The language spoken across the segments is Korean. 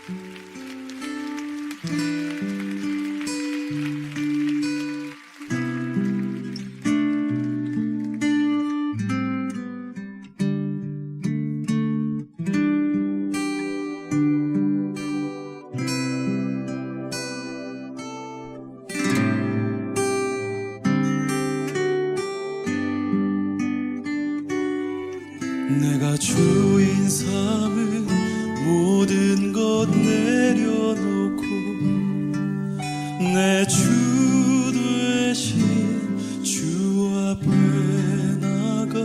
내가 주인 삼은 모든 것 내려놓고 내 주 되신 주 앞에 나가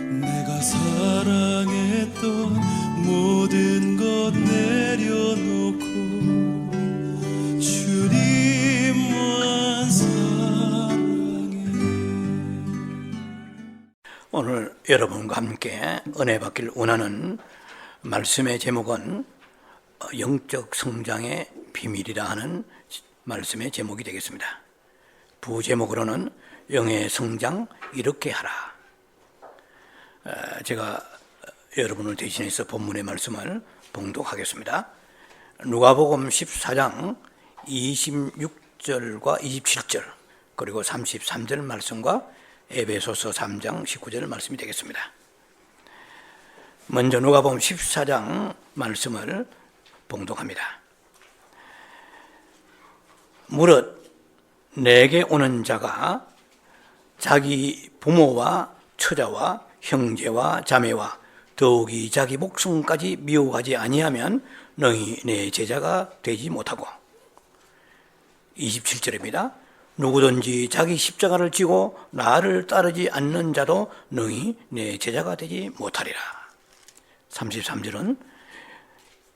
내가 사랑했던 모든 것 내려놓고 주님만 사랑해. 오늘 여러분과 함께 은혜 받기를 원하는 말씀의 제목은 영적 성장의 비밀이라 하는 말씀의 제목이 되겠습니다. 부제목으로는 영의 성장 이렇게 하라. 제가 여러분을 대신해서 본문의 말씀을 봉독하겠습니다. 누가복음 14장 26절과 27절 그리고 33절 말씀과 에베소서 3장 19절 말씀이 되겠습니다. 먼저 누가복음 14장 말씀을 봉독합니다. 무릇 내게 오는 자가 자기 부모와 처자와 형제와 자매와 더욱이 자기 목숨까지 미워하지 아니하면 너희 내 제자가 되지 못하고 27절입니다. 누구든지 자기 십자가를 지고 나를 따르지 않는 자도 너희 내 제자가 되지 못하리라. 33절은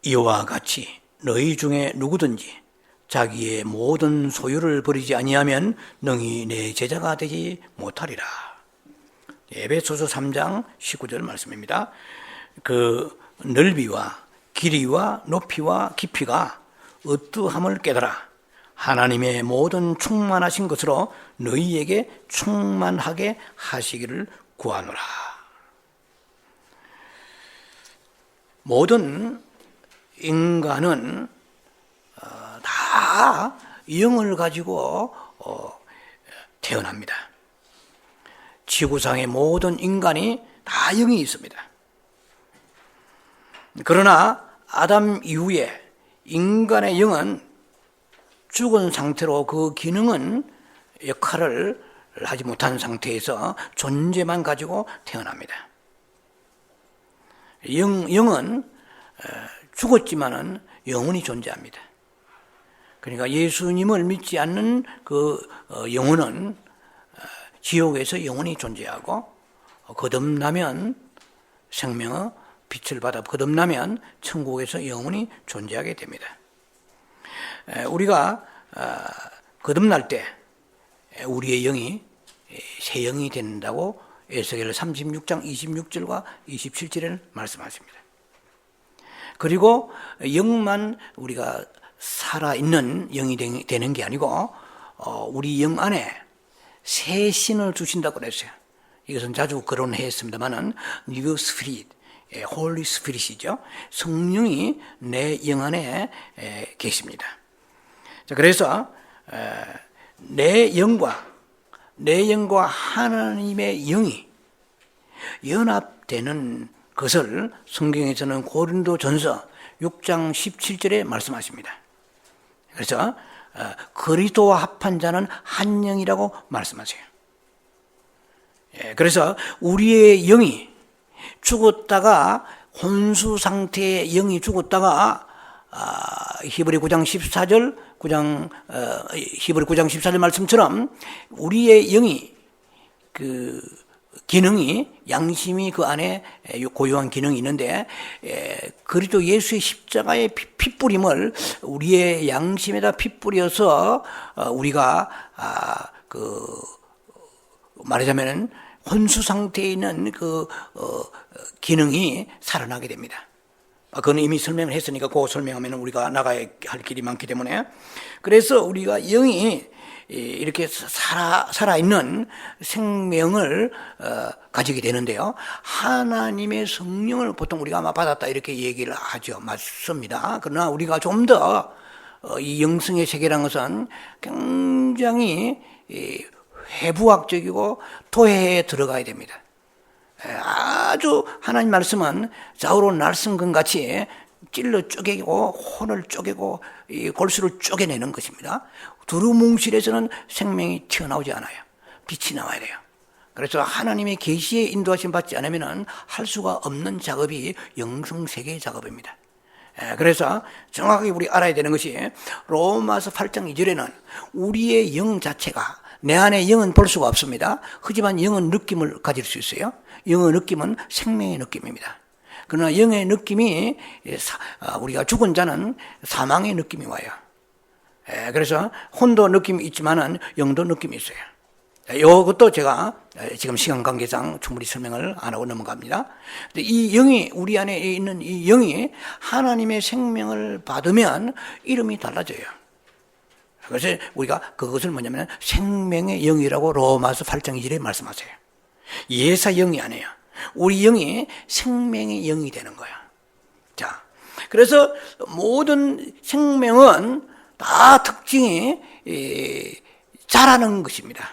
이와 같이 너희 중에 누구든지 자기의 모든 소유를 버리지 아니하면 너희 내 제자가 되지 못하리라. 에베소서 3장 19절 말씀입니다. 그 넓이와 길이와 높이와 깊이가 어떠함을 깨달아 하나님의 모든 충만하신 것으로 너희에게 충만하게 하시기를 구하노라. 모든 인간은 다 영을 가지고 태어납니다. 지구상의 모든 인간이 다 영이 있습니다. 그러나 아담 이후에 인간의 영은 죽은 상태로 그 기능은 역할을 하지 못한 상태에서 존재만 가지고 태어납니다. 영은 죽었지만은 영원히 존재합니다. 그러니까 예수님을 믿지 않는 그 영혼은 지옥에서 영원히 존재하고 거듭나면 생명의 빛을 받아 거듭나면 천국에서 영원히 존재하게 됩니다. 우리가 거듭날 때 우리의 영이 새 영이 된다고 에스겔 36장 26절과 27절에는 말씀하십니다. 그리고 영만 우리가 살아있는 영이 되는 게 아니고 우리 영 안에 새 신을 주신다고 그랬어요. 이것은 자주 거론했습니다만은 New Spirit, Holy Spirit이죠. 성령이 내 영 안에 계십니다. 자, 그래서 내 영과 하나님의 영이 연합되는 것을 성경에서는 고린도전서 6장 17절에 말씀하십니다. 그래서 그리스도와 합한 자는 한 영이라고 말씀하세요. 그래서 우리의 영이 죽었다가 혼수 상태의 영이 죽었다가 히브리 9장 14절 히브리 9장 14절 말씀처럼 우리의 영이 그 기능이 양심이 그 안에 고유한 기능이 있는데 그리스도 예수의 십자가의 핏뿌림을 우리의 양심에다 핏뿌려서 우리가 말하자면 혼수 상태에 있는 그 기능이 살아나게 됩니다. 그건 이미 설명을 했으니까 그거 설명하면 우리가 나가야 할 길이 많기 때문에. 그래서 우리가 영이 이렇게 살아있는 생명을 가지게 되는데요. 하나님의 성령을 보통 우리가 아마 받았다 이렇게 얘기를 하죠. 맞습니다. 그러나 우리가 좀 더 이 영성의 세계라는 것은 굉장히 회부학적이고 토해에 들어가야 됩니다. 아주 하나님 말씀은 좌우로 날성금 같이 찔러 쪼개고 혼을 쪼개고 이 골수를 쪼개내는 것입니다. 두루뭉실에서는 생명이 튀어나오지 않아요. 빛이 나와야 돼요. 그래서 하나님의 계시에 인도하심 받지 않으면 할 수가 없는 작업이 영성세계의 작업입니다. 그래서 정확하게 우리 알아야 되는 것이 로마서 8장 2절에는 우리의 영 자체가, 내 안에 영은 볼 수가 없습니다. 하지만 영은 느낌을 가질 수 있어요. 영의 느낌은 생명의 느낌입니다. 그러나 영의 느낌이, 우리가 죽은 자는 사망의 느낌이 와요. 그래서 혼도 느낌이 있지만은 영도 느낌이 있어요. 이것도 제가 지금 시간 관계상 충분히 설명을 안 하고 넘어갑니다. 이 영이, 우리 안에 있는 이 영이 하나님의 생명을 받으면 이름이 달라져요. 그래서 우리가 그것을 뭐냐면 생명의 영이라고 로마서 8장 2절에 말씀하세요. 예사 영이 아니에요. 우리 영이 생명의 영이 되는 거야. 자, 그래서 모든 생명은 다 특징이 자라는 것입니다.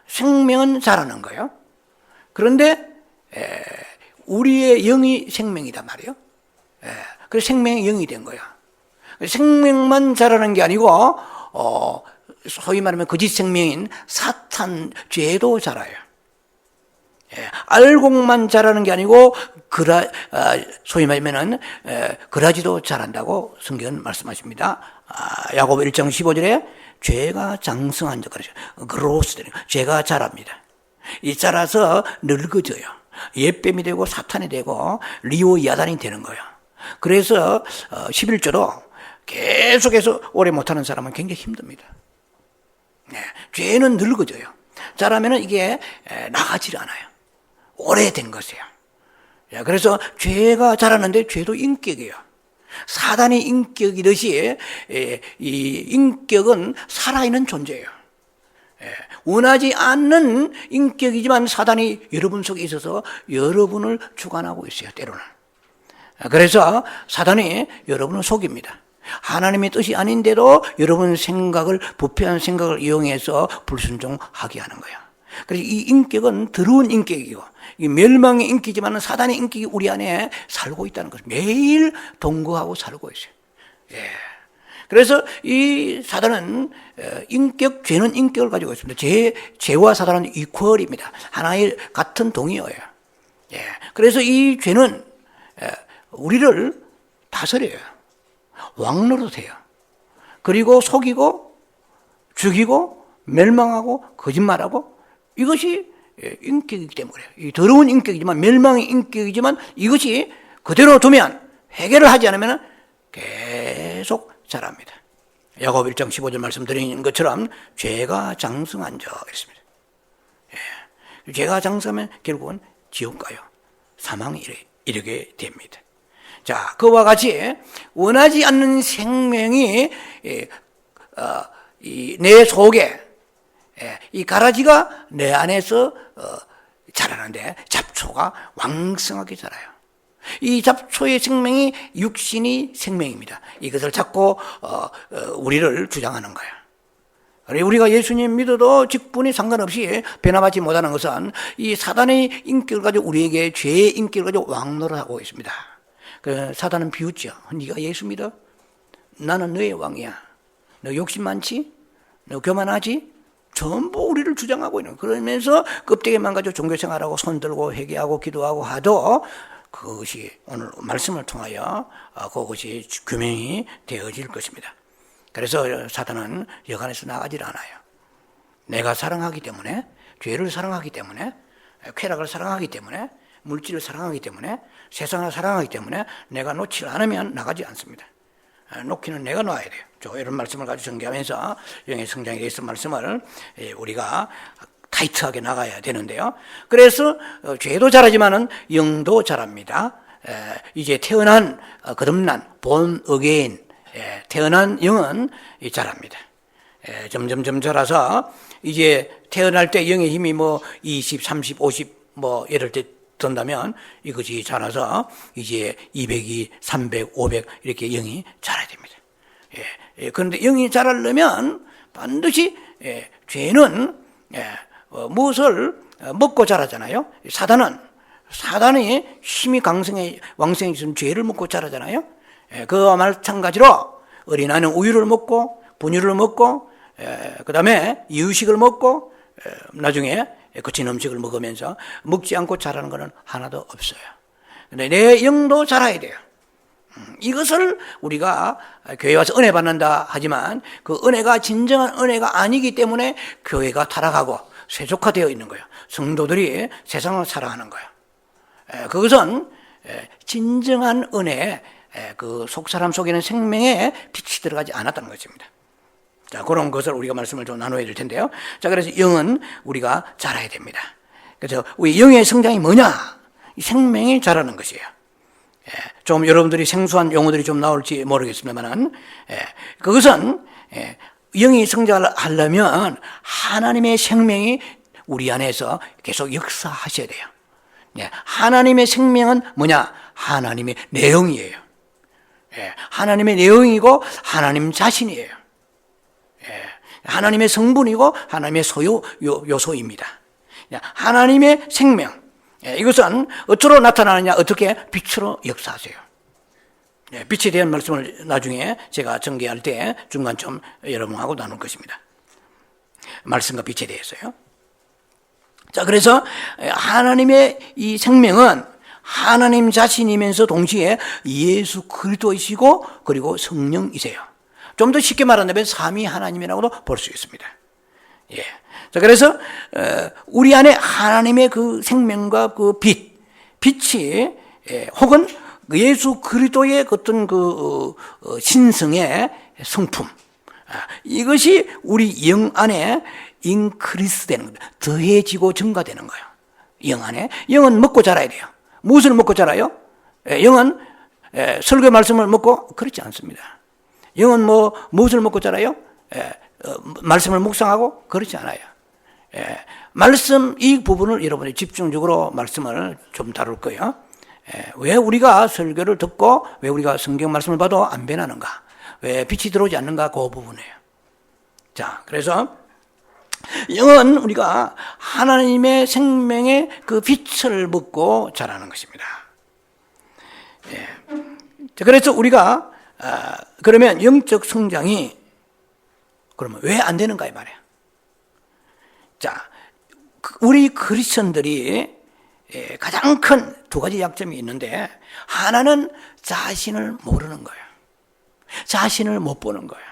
생명은 자라는 거예요. 그런데 우리의 영이 생명이단 말이에요. 그래서 생명의 영이 된 거야. 생명만 자라는 게 아니고 소위 말하면 거짓 생명인 사탄, 죄도 자라요. 알곡만 자라는 게 아니고 소위 말하면 그라지도 자란다고 성경은 말씀하십니다. 야고보 1장 15절에 죄가 장성한 자, 그러죠. 그로스 되는 거. 죄가 자랍니다. 이 자라서 늙어져요. 옛뱀이 되고 사탄이 되고 리오야단이 되는 거예요. 그래서 11조도 계속해서 오래 못하는 사람은 굉장히 힘듭니다. 죄는 늙어져요. 자라면은 이게 나가질 않아요. 오래된 것이에요. 그래서 죄가 자라는데 죄도 인격이에요. 사단이 인격이듯이 이 인격은 살아있는 존재예요. 원하지 않는 인격이지만 사단이 여러분 속에 있어서 여러분을 주관하고 있어요. 때로는. 그래서 사단이 여러분을 속입니다. 하나님의 뜻이 아닌데도 여러분 생각을, 부패한 생각을 이용해서 불순종하게 하는 거예요. 그래서 이 인격은 더러운 인격이고, 이 멸망의 인격이지만 사단의 인격이 우리 안에 살고 있다는 것을 매일 동거하고 살고 있어요. 그래서 이 사단은 죄는 인격을 가지고 있습니다. 죄와 사단은 이퀄입니다. 하나의 같은 동의어예요. 그래서 이 죄는 우리를 다스려요. 왕노릇해요. 그리고 속이고 죽이고 멸망하고 거짓말하고, 이것이 인격이기 때문에, 이 더러운 인격이지만, 멸망의 인격이지만, 이것이 그대로 두면, 해결을 하지 않으면 계속 자랍니다. 야고보 1장 15절 말씀드린 것처럼 죄가 장성한 자 있습니다. 죄가 장성하면 결국은 지옥 가요. 사망에 이르게 됩니다. 자, 그와 같이 원하지 않는 생명이 내 속에, 이 가라지가 내 안에서 자라는데 잡초가 왕성하게 자라요. 이 잡초의 생명이 육신이 생명입니다. 이것을 자꾸 우리를 주장하는 거예요. 우리가 예수님 믿어도 직분이 상관없이 변화받지 못하는 것은 이 사단의 인격을 가지고 우리에게 죄의 인격을 가지고 왕노를 하고 있습니다. 사단은 비웃죠. 네가 예수 믿어? 나는 너의 왕이야. 너 욕심 많지? 너 교만하지? 전부 우리를 주장하고 있는, 그러면서 껍데기만 가지고 종교생활하고 손들고 회개하고 기도하고 하도 그것이 오늘 말씀을 통하여 그것이 규명이 되어질 것입니다. 그래서 사단은 여간에서 나가질 않아요. 내가 사랑하기 때문에, 죄를 사랑하기 때문에, 쾌락을 사랑하기 때문에, 물질을 사랑하기 때문에, 세상을 사랑하기 때문에 내가 놓지 않으면 나가지 않습니다. 놓기는 내가 놔야 돼요. 이런 말씀을 가지고 전개하면서 영의 성장에 대해서 말씀을 우리가 타이트하게 나가야 되는데요. 그래서 죄도 자라지만은 영도 자랍니다. 이제 태어난 거듭난 본 어게인 태어난 영은 자랍니다. 점점 자라서 이제 태어날 때 영의 힘이 뭐 20, 30, 50 뭐 이럴 때 든다면 이것이 자라서 이제 200이 300, 500 이렇게 영이 자라야 됩니다. 그런데 영이 자라려면 반드시 죄는 무엇을 먹고 자라잖아요. 사단이 힘이 왕성해진 죄를 먹고 자라잖아요. 그와 마찬가지로 어린아이는 우유를 먹고 분유를 먹고 그 다음에 이유식을 먹고 나중에 거친 음식을 먹으면서 먹지 않고 자라는 것은 하나도 없어요. 근데 내 영도 자라야 돼요. 이것을 우리가 교회 와서 은혜 받는다 하지만 그 은혜가 진정한 은혜가 아니기 때문에 교회가 타락하고 세속화되어 있는 거예요. 성도들이 세상을 살아가는 거예요. 그것은 진정한 은혜, 그 속사람 속에는 생명의 빛이 들어가지 않았다는 것입니다. 자, 그런 것을 우리가 말씀을 좀 나눠야 될 텐데요. 자, 그래서 영은 우리가 자라야 됩니다. 그래서 우리 영의 성장이 뭐냐? 이 생명이 자라는 것이에요. 좀 여러분들이 생소한 용어들이 좀 나올지 모르겠습니다만, 그것은 영이 성장하려면 하나님의 생명이 우리 안에서 계속 역사하셔야 돼요. 하나님의 생명은 뭐냐? 하나님의 내용이에요. 하나님의 내용이고 하나님 자신이에요. 하나님의 성분이고 하나님의 소유 요소입니다. 하나님의 생명, 이것은 어쩌로 나타나느냐? 어떻게? 빛으로 역사하세요. 빛에 대한 말씀을 나중에 제가 전개할 때 중간쯤 여러분하고 나눌 것입니다. 말씀과 빛에 대해서요. 자, 그래서 하나님의 이 생명은 하나님 자신이면서 동시에 예수 그리스도이시고 그리고 성령이세요. 좀 더 쉽게 말한다면 삼위 하나님이라고도 볼 수 있습니다. 자, 그래서 우리 안에 하나님의 그 생명과 그 빛이 혹은 예수 그리스도의 어떤 그 신성의 성품, 이것이 우리 영 안에 인크리스 되는 거예요. 더해지고 증가되는 거예요. 영 안에. 영은 먹고 자라야 돼요. 무엇을 먹고 자라요? 영은 설교 말씀을 먹고 그렇지 않습니다. 영은 무엇을 먹고 자라요? 말씀을 묵상하고 그렇지 않아요. 말씀 이 부분을 여러분이 집중적으로 말씀을 좀 다룰 거예요. 왜 우리가 설교를 듣고 왜 우리가 성경 말씀을 봐도 안 변하는가? 왜 빛이 들어오지 않는가? 그 부분이에요. 자, 그래서 영은 우리가 하나님의 생명의 그 빛을 먹고 자라는 것입니다. 자, 그래서 우리가 그러면 영적 성장이 그러면 왜 안 되는가 이 말이에요. 자, 우리 크리스천들이 가장 큰 두 가지 약점이 있는데 하나는 자신을 모르는 거예요. 자신을 못 보는 거예요.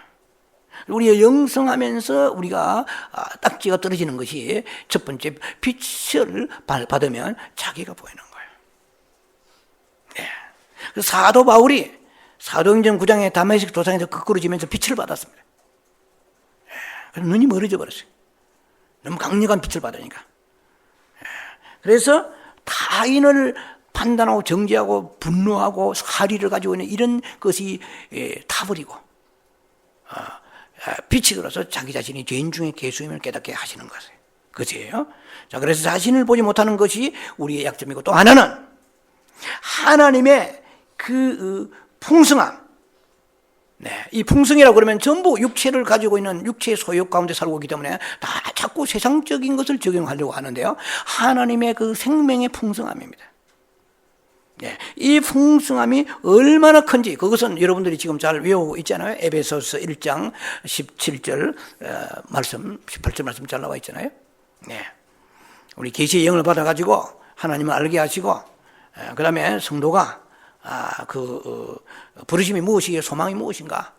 우리가 영성하면서 우리가 딱지가 떨어지는 것이 첫 번째 빛을 받으면 자기가 보이는 거예요. 그래서 사도 바울이 사도행전 9장에 다메섹 도상에서 거꾸로지면서 빛을 받았습니다. 그래서 눈이 멀어져 버렸어요. 너무 강력한 빛을 받으니까. 그래서 타인을 판단하고 정죄하고 분노하고 사리를 가지고 있는 이런 것이 타버리고 빛이 들어서 자기 자신이 죄인 중에 괴수임을 깨닫게 하시는 것이에요. 자, 그래서 자신을 보지 못하는 것이 우리의 약점이고 또 하나는 하나님의 그 풍성함. 이 풍성이라고 그러면 전부 육체를 가지고 있는 육체의 소욕 가운데 살고 있기 때문에 다 자꾸 세상적인 것을 적용하려고 하는데요. 하나님의 그 생명의 풍성함입니다. 이 풍성함이 얼마나 큰지 그것은 여러분들이 지금 잘 외우고 있잖아요. 에베소서 1장 17절 말씀, 18절 말씀 잘 나와 있잖아요. 우리 계시의 영을 받아가지고 하나님을 알게 하시고 그 다음에 성도가 부르심이 무엇이에요? 소망이 무엇인가?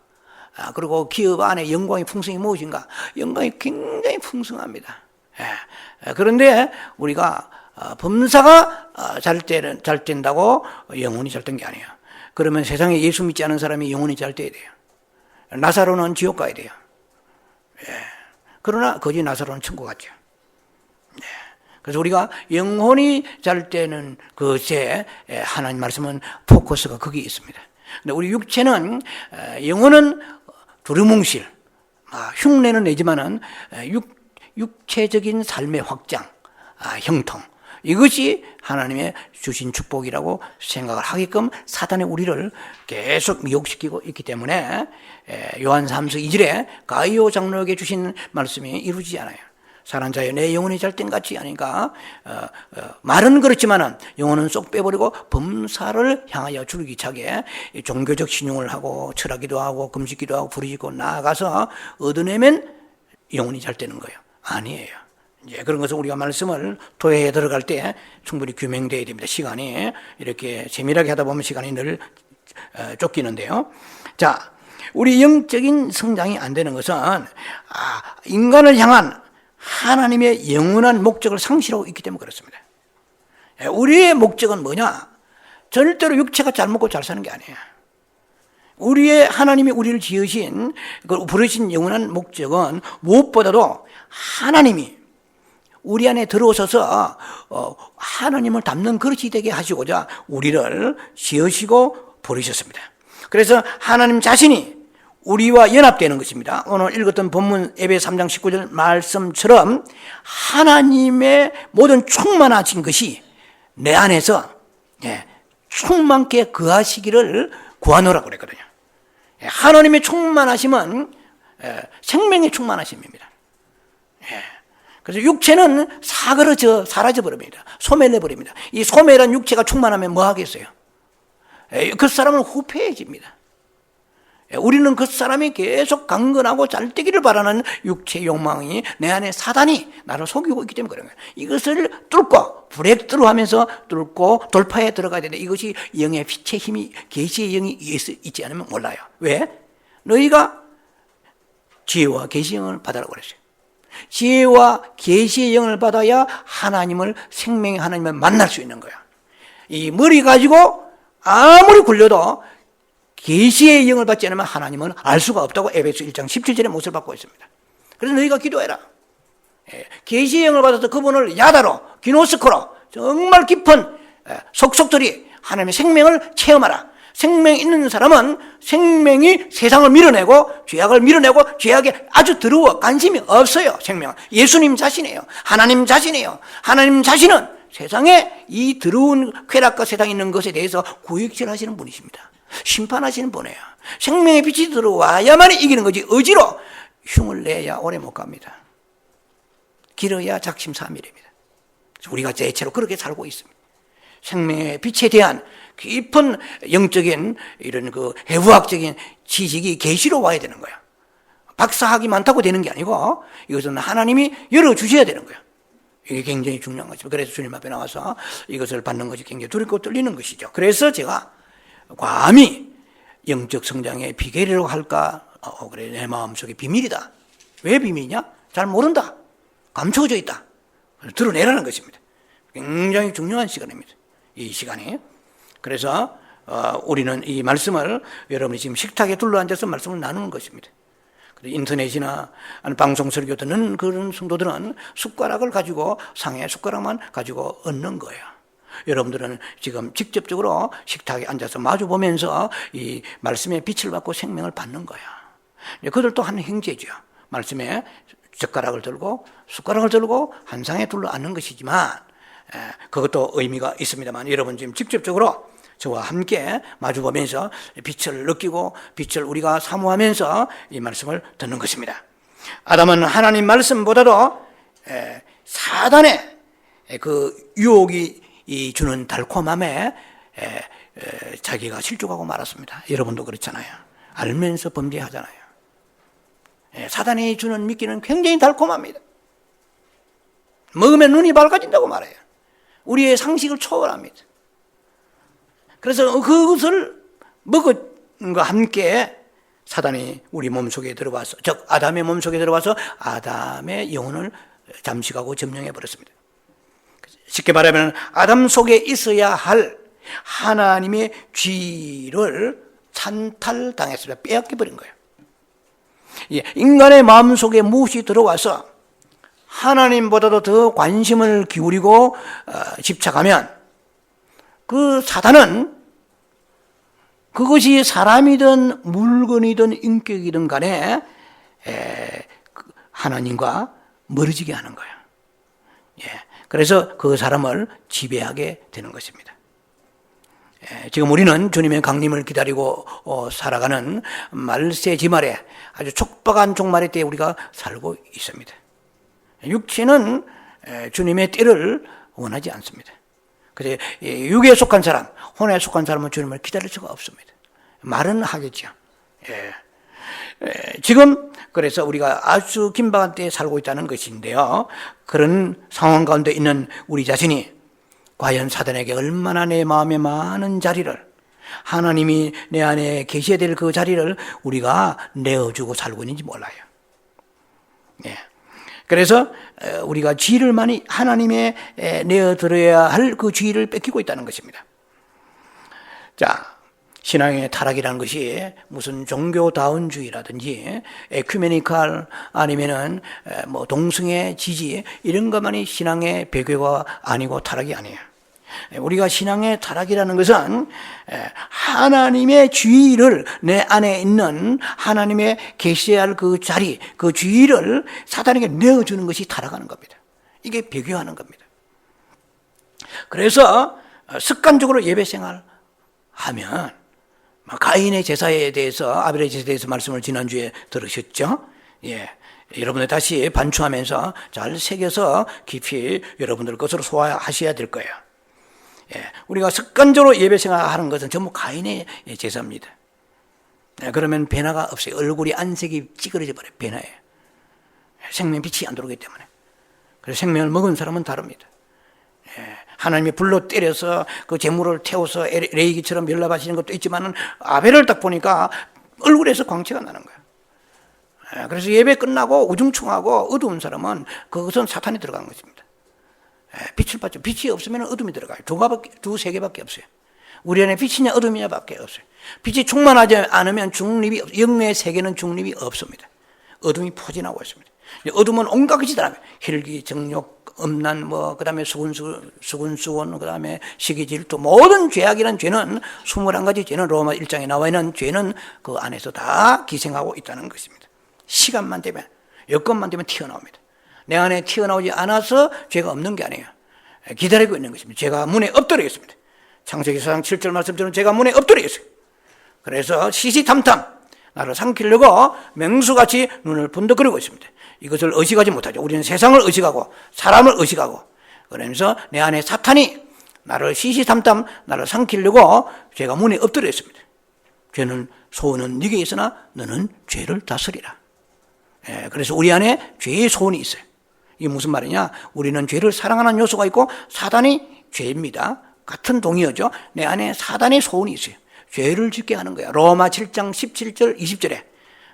그리고 기업 안에 영광의 풍성이 무엇인가? 영광이 굉장히 풍성합니다. 그런데 우리가 범사가 잘 된다고 영혼이 잘 된 게 아니에요. 그러면 세상에 예수 믿지 않은 사람이 영혼이 잘 돼야 돼요. 나사로는 지옥 가야 돼요. 그러나 거지 나사로는 천국 갔죠. 그래서 우리가 영혼이 잘 때는 그것에 하나님 말씀은 포커스가 거기에 있습니다. 근데 우리 육체는 영혼은 두루뭉실, 흉내는 내지만은 육체적인 삶의 확장, 형통, 이것이 하나님의 주신 축복이라고 생각을 하게끔 사단이 우리를 계속 미혹시키고 있기 때문에 요한 3서 2절에 가이오 장로에게 주신 말씀이 이루어지지 않아요. 사랑 자여 내 영혼이 잘된 같이 하니까 말은 그렇지만은 영혼은 쏙 빼버리고 범사를 향하여 줄기차게 종교적 신용을 하고 철학기도 하고 금식기도 하고 부르짖고 나아가서 얻어내면 영혼이 잘 되는 거예요. 아니에요. 이제 그런 것은 우리가 말씀을 토해에 들어갈 때 충분히 규명되어야 됩니다. 시간이 이렇게 세밀하게 하다 보면 시간이 늘 쫓기는데요. 자, 우리 영적인 성장이 안 되는 것은 인간을 향한 하나님의 영원한 목적을 상실하고 있기 때문에 그렇습니다. 우리의 목적은 뭐냐? 절대로 육체가 잘 먹고 잘 사는 게 아니에요. 우리의 하나님이 우리를 지으신, 부르신 영원한 목적은 무엇보다도 하나님이 우리 안에 들어오셔서 하나님을 닮는 그릇이 되게 하시고자 우리를 지으시고 부르셨습니다. 그래서 하나님 자신이 우리와 연합되는 것입니다. 오늘 읽었던 본문 에베소 3장 19절 말씀처럼 하나님의 모든 충만하신 것이 내 안에서 충만케 거하시기를 구하노라고 그랬거든요. 하나님의 충만하심은 생명의 충만하심입니다. 그래서 육체는 사라져 버립니다. 소멸해 버립니다. 이 소멸한 육체가 충만하면 뭐 하겠어요? 그 사람은 후패해집니다. 우리는 그 사람이 계속 강건하고 잘되기를 바라는 육체의 욕망이 내 안에 사단이 나를 속이고 있기 때문에 그런 거예요. 이것을 뚫고 브레이크트루 하면서 뚫고 돌파에 들어가야 되는데 이것이 영의 빛의 힘이 계시의 영이 있지 않으면 몰라요. 왜? 너희가 지혜와 계시의 영을 받으라고 그랬어요. 지혜와 계시의 영을 받아야 하나님을 생명의 하나님을 만날 수 있는 거야. 이 머리 가지고 아무리 굴려도 계시의 영을 받지 않으면 하나님은 알 수가 없다고 에베소 1장 17절에 못을 받고 있습니다. 그래서 너희가 기도해라. 계시의 영을 받아서 그분을 야다로 기노스코로 정말 깊은 속속들이 하나님의 생명을 체험하라. 생명이 있는 사람은 생명이 세상을 밀어내고 죄악을 밀어내고 죄악에 아주 더러워 관심이 없어요. 생명은 예수님 자신이에요. 하나님 자신이에요. 하나님 자신은 세상에 이 더러운 쾌락과 세상에 있는 것에 대해서 구역질 하시는 분이십니다. 심판하시는 분이에요. 생명의 빛이 들어와야만 이기는 거지 의지로 흉을 내야 오래 못 갑니다. 길어야 작심삼일입니다. 우리가 대체로 그렇게 살고 있습니다. 생명의 빛에 대한 깊은 영적인 이런 해부학적인 지식이 계시로 와야 되는 거야. 박사학이 많다고 되는 게 아니고 이것은 하나님이 열어주셔야 되는 거야. 이게 굉장히 중요한 것이죠. 그래서 주님 앞에 나와서 이것을 받는 것이 굉장히 두렵고 떨리는 것이죠. 그래서 제가 감히 영적 성장의 비결이라고 할까? 그래, 내 마음속에 비밀이다. 왜 비밀이냐? 잘 모른다. 감춰져 있다. 드러내라는 것입니다. 굉장히 중요한 시간입니다. 이 시간이. 그래서 우리는 이 말씀을 여러분이 지금 식탁에 둘러앉아서 말씀을 나누는 것입니다. 인터넷이나 방송 설교 듣는 그런 성도들은 숟가락을 가지고 상에 숟가락만 가지고 얻는 거예요. 여러분들은 지금 직접적으로 식탁에 앉아서 마주 보면서 이 말씀의 빛을 받고 생명을 받는 거야. 그들도 한 행제죠. 말씀에 젓가락을 들고 숟가락을 들고 한 상에 둘러 앉는 것이지만 그것도 의미가 있습니다만 여러분 지금 직접적으로 저와 함께 마주 보면서 빛을 느끼고 빛을 우리가 사모하면서 이 말씀을 듣는 것입니다. 아담은 하나님 말씀보다도 사단의 그 유혹이 주는 달콤함에 자기가 실족하고 말았습니다. 여러분도 그렇잖아요. 알면서 범죄하잖아요. 사단이 주는 미끼는 굉장히 달콤합니다. 먹으면 눈이 밝아진다고 말해요. 우리의 상식을 초월합니다. 그래서 그것을 먹은과 함께 사단이 우리 몸속에 들어와서, 즉 아담의 몸속에 들어와서 아담의 영혼을 잠식하고 점령해 버렸습니다. 쉽게 말하면 아담 속에 있어야 할 하나님의 쥐를 찬탈당했습니다. 빼앗겨 버린 거예요. 인간의 마음속에 무엇이 들어와서 하나님보다도 더 관심을 기울이고 집착하면 그 사단은 그것이 사람이든 물건이든 인격이든 간에 하나님과 멀어지게 하는 거예요. 그래서 그 사람을 지배하게 되는 것입니다. 지금 우리는 주님의 강림을 기다리고 살아가는 말세 지말에 아주 촉박한 종말의 때에 우리가 살고 있습니다. 육체는 주님의 때를 원하지 않습니다. 그래서 육에 속한 사람, 혼에 속한 사람은 주님을 기다릴 수가 없습니다. 말은 하겠죠. 지금 그래서 우리가 아주 긴박한 때에 살고 있다는 것인데요. 그런 상황 가운데 있는 우리 자신이 과연 사단에게 얼마나 내 마음에 많은 자리를, 하나님이 내 안에 계셔야 될 그 자리를 우리가 내어주고 살고 있는지 몰라요. 그래서 우리가 쥐를 많이 하나님의 내어드려야 할 그 쥐를 뺏기고 있다는 것입니다. 자, 신앙의 타락이라는 것이 무슨 종교다운주의라든지 에큐메니칼 아니면은 뭐 동성애 지지 이런 것만이 신앙의 배교가 아니고 타락이 아니에요. 우리가 신앙의 타락이라는 것은 하나님의 주의를 내 안에 있는 하나님의 계셔야 할 그 자리, 그 주의를 사단에게 내어주는 것이 타락하는 겁니다. 이게 배교하는 겁니다. 그래서 습관적으로 예배 생활하면 가인의 제사에 대해서, 아벨의 제사에 대해서 말씀을 지난주에 들으셨죠? 여러분들 다시 반추하면서 잘 새겨서 깊이 여러분들 것으로 소화하셔야 될 거예요. 우리가 습관적으로 예배 생활하는 것은 전부 가인의 제사입니다. 그러면 변화가 없어요. 얼굴이 안색이 찌그러져 버려요. 변화예요. 생명 빛이 안 들어오기 때문에. 그래서 생명을 먹은 사람은 다릅니다. 하나님이 불로 때려서 그 재물을 태워서 레이기처럼 연락하시는 것도 있지만 아벨을 딱 보니까 얼굴에서 광채가 나는 거예요. 그래서 예배 끝나고 우중충하고 어두운 사람은 그것은 사탄이 들어간 것입니다. 빛을 받죠. 빛이 없으면 어둠이 들어가요. 두세 개밖에 없어요. 우리 안에 빛이냐 어둠이냐 밖에 없어요. 빛이 충만하지 않으면 중립이, 영의 세계는 중립이 없습니다. 어둠이 포진하고 있습니다. 어둠은 온갖 것이 다 혈기, 정욕, 음란, 그 다음에 수군수원, 그 다음에 시기, 질투, 모든 죄악이라는 죄는 21가지 죄는 로마 1장에 나와 있는 죄는 그 안에서 다 기생하고 있다는 것입니다. 시간만 되면, 여건만 되면 튀어나옵니다. 내 안에 튀어나오지 않아서 죄가 없는 게 아니에요. 기다리고 있는 것입니다. 죄가 문에 엎드려 있습니다. 창세기 4장 7절 말씀처럼 죄가 문에 엎드려 있어요. 그래서 시시탐탐 나를 삼키려고 맹수같이 눈을 번득거리고 있습니다. 이것을 의식하지 못하죠. 우리는 세상을 의식하고 사람을 의식하고, 그러면서 내 안에 사탄이 나를 시시탐탐 나를 삼키려고 죄가 문에 엎드려 있습니다. 죄는 소원은 네게 있으나 너는 죄를 다스리라. 그래서 우리 안에 죄의 소원이 있어요. 이게 무슨 말이냐? 우리는 죄를 사랑하는 요소가 있고 사단이 죄입니다. 같은 동의어죠. 내 안에 사단의 소원이 있어요. 죄를 짓게 하는 거야. 로마 7장 17절 20절에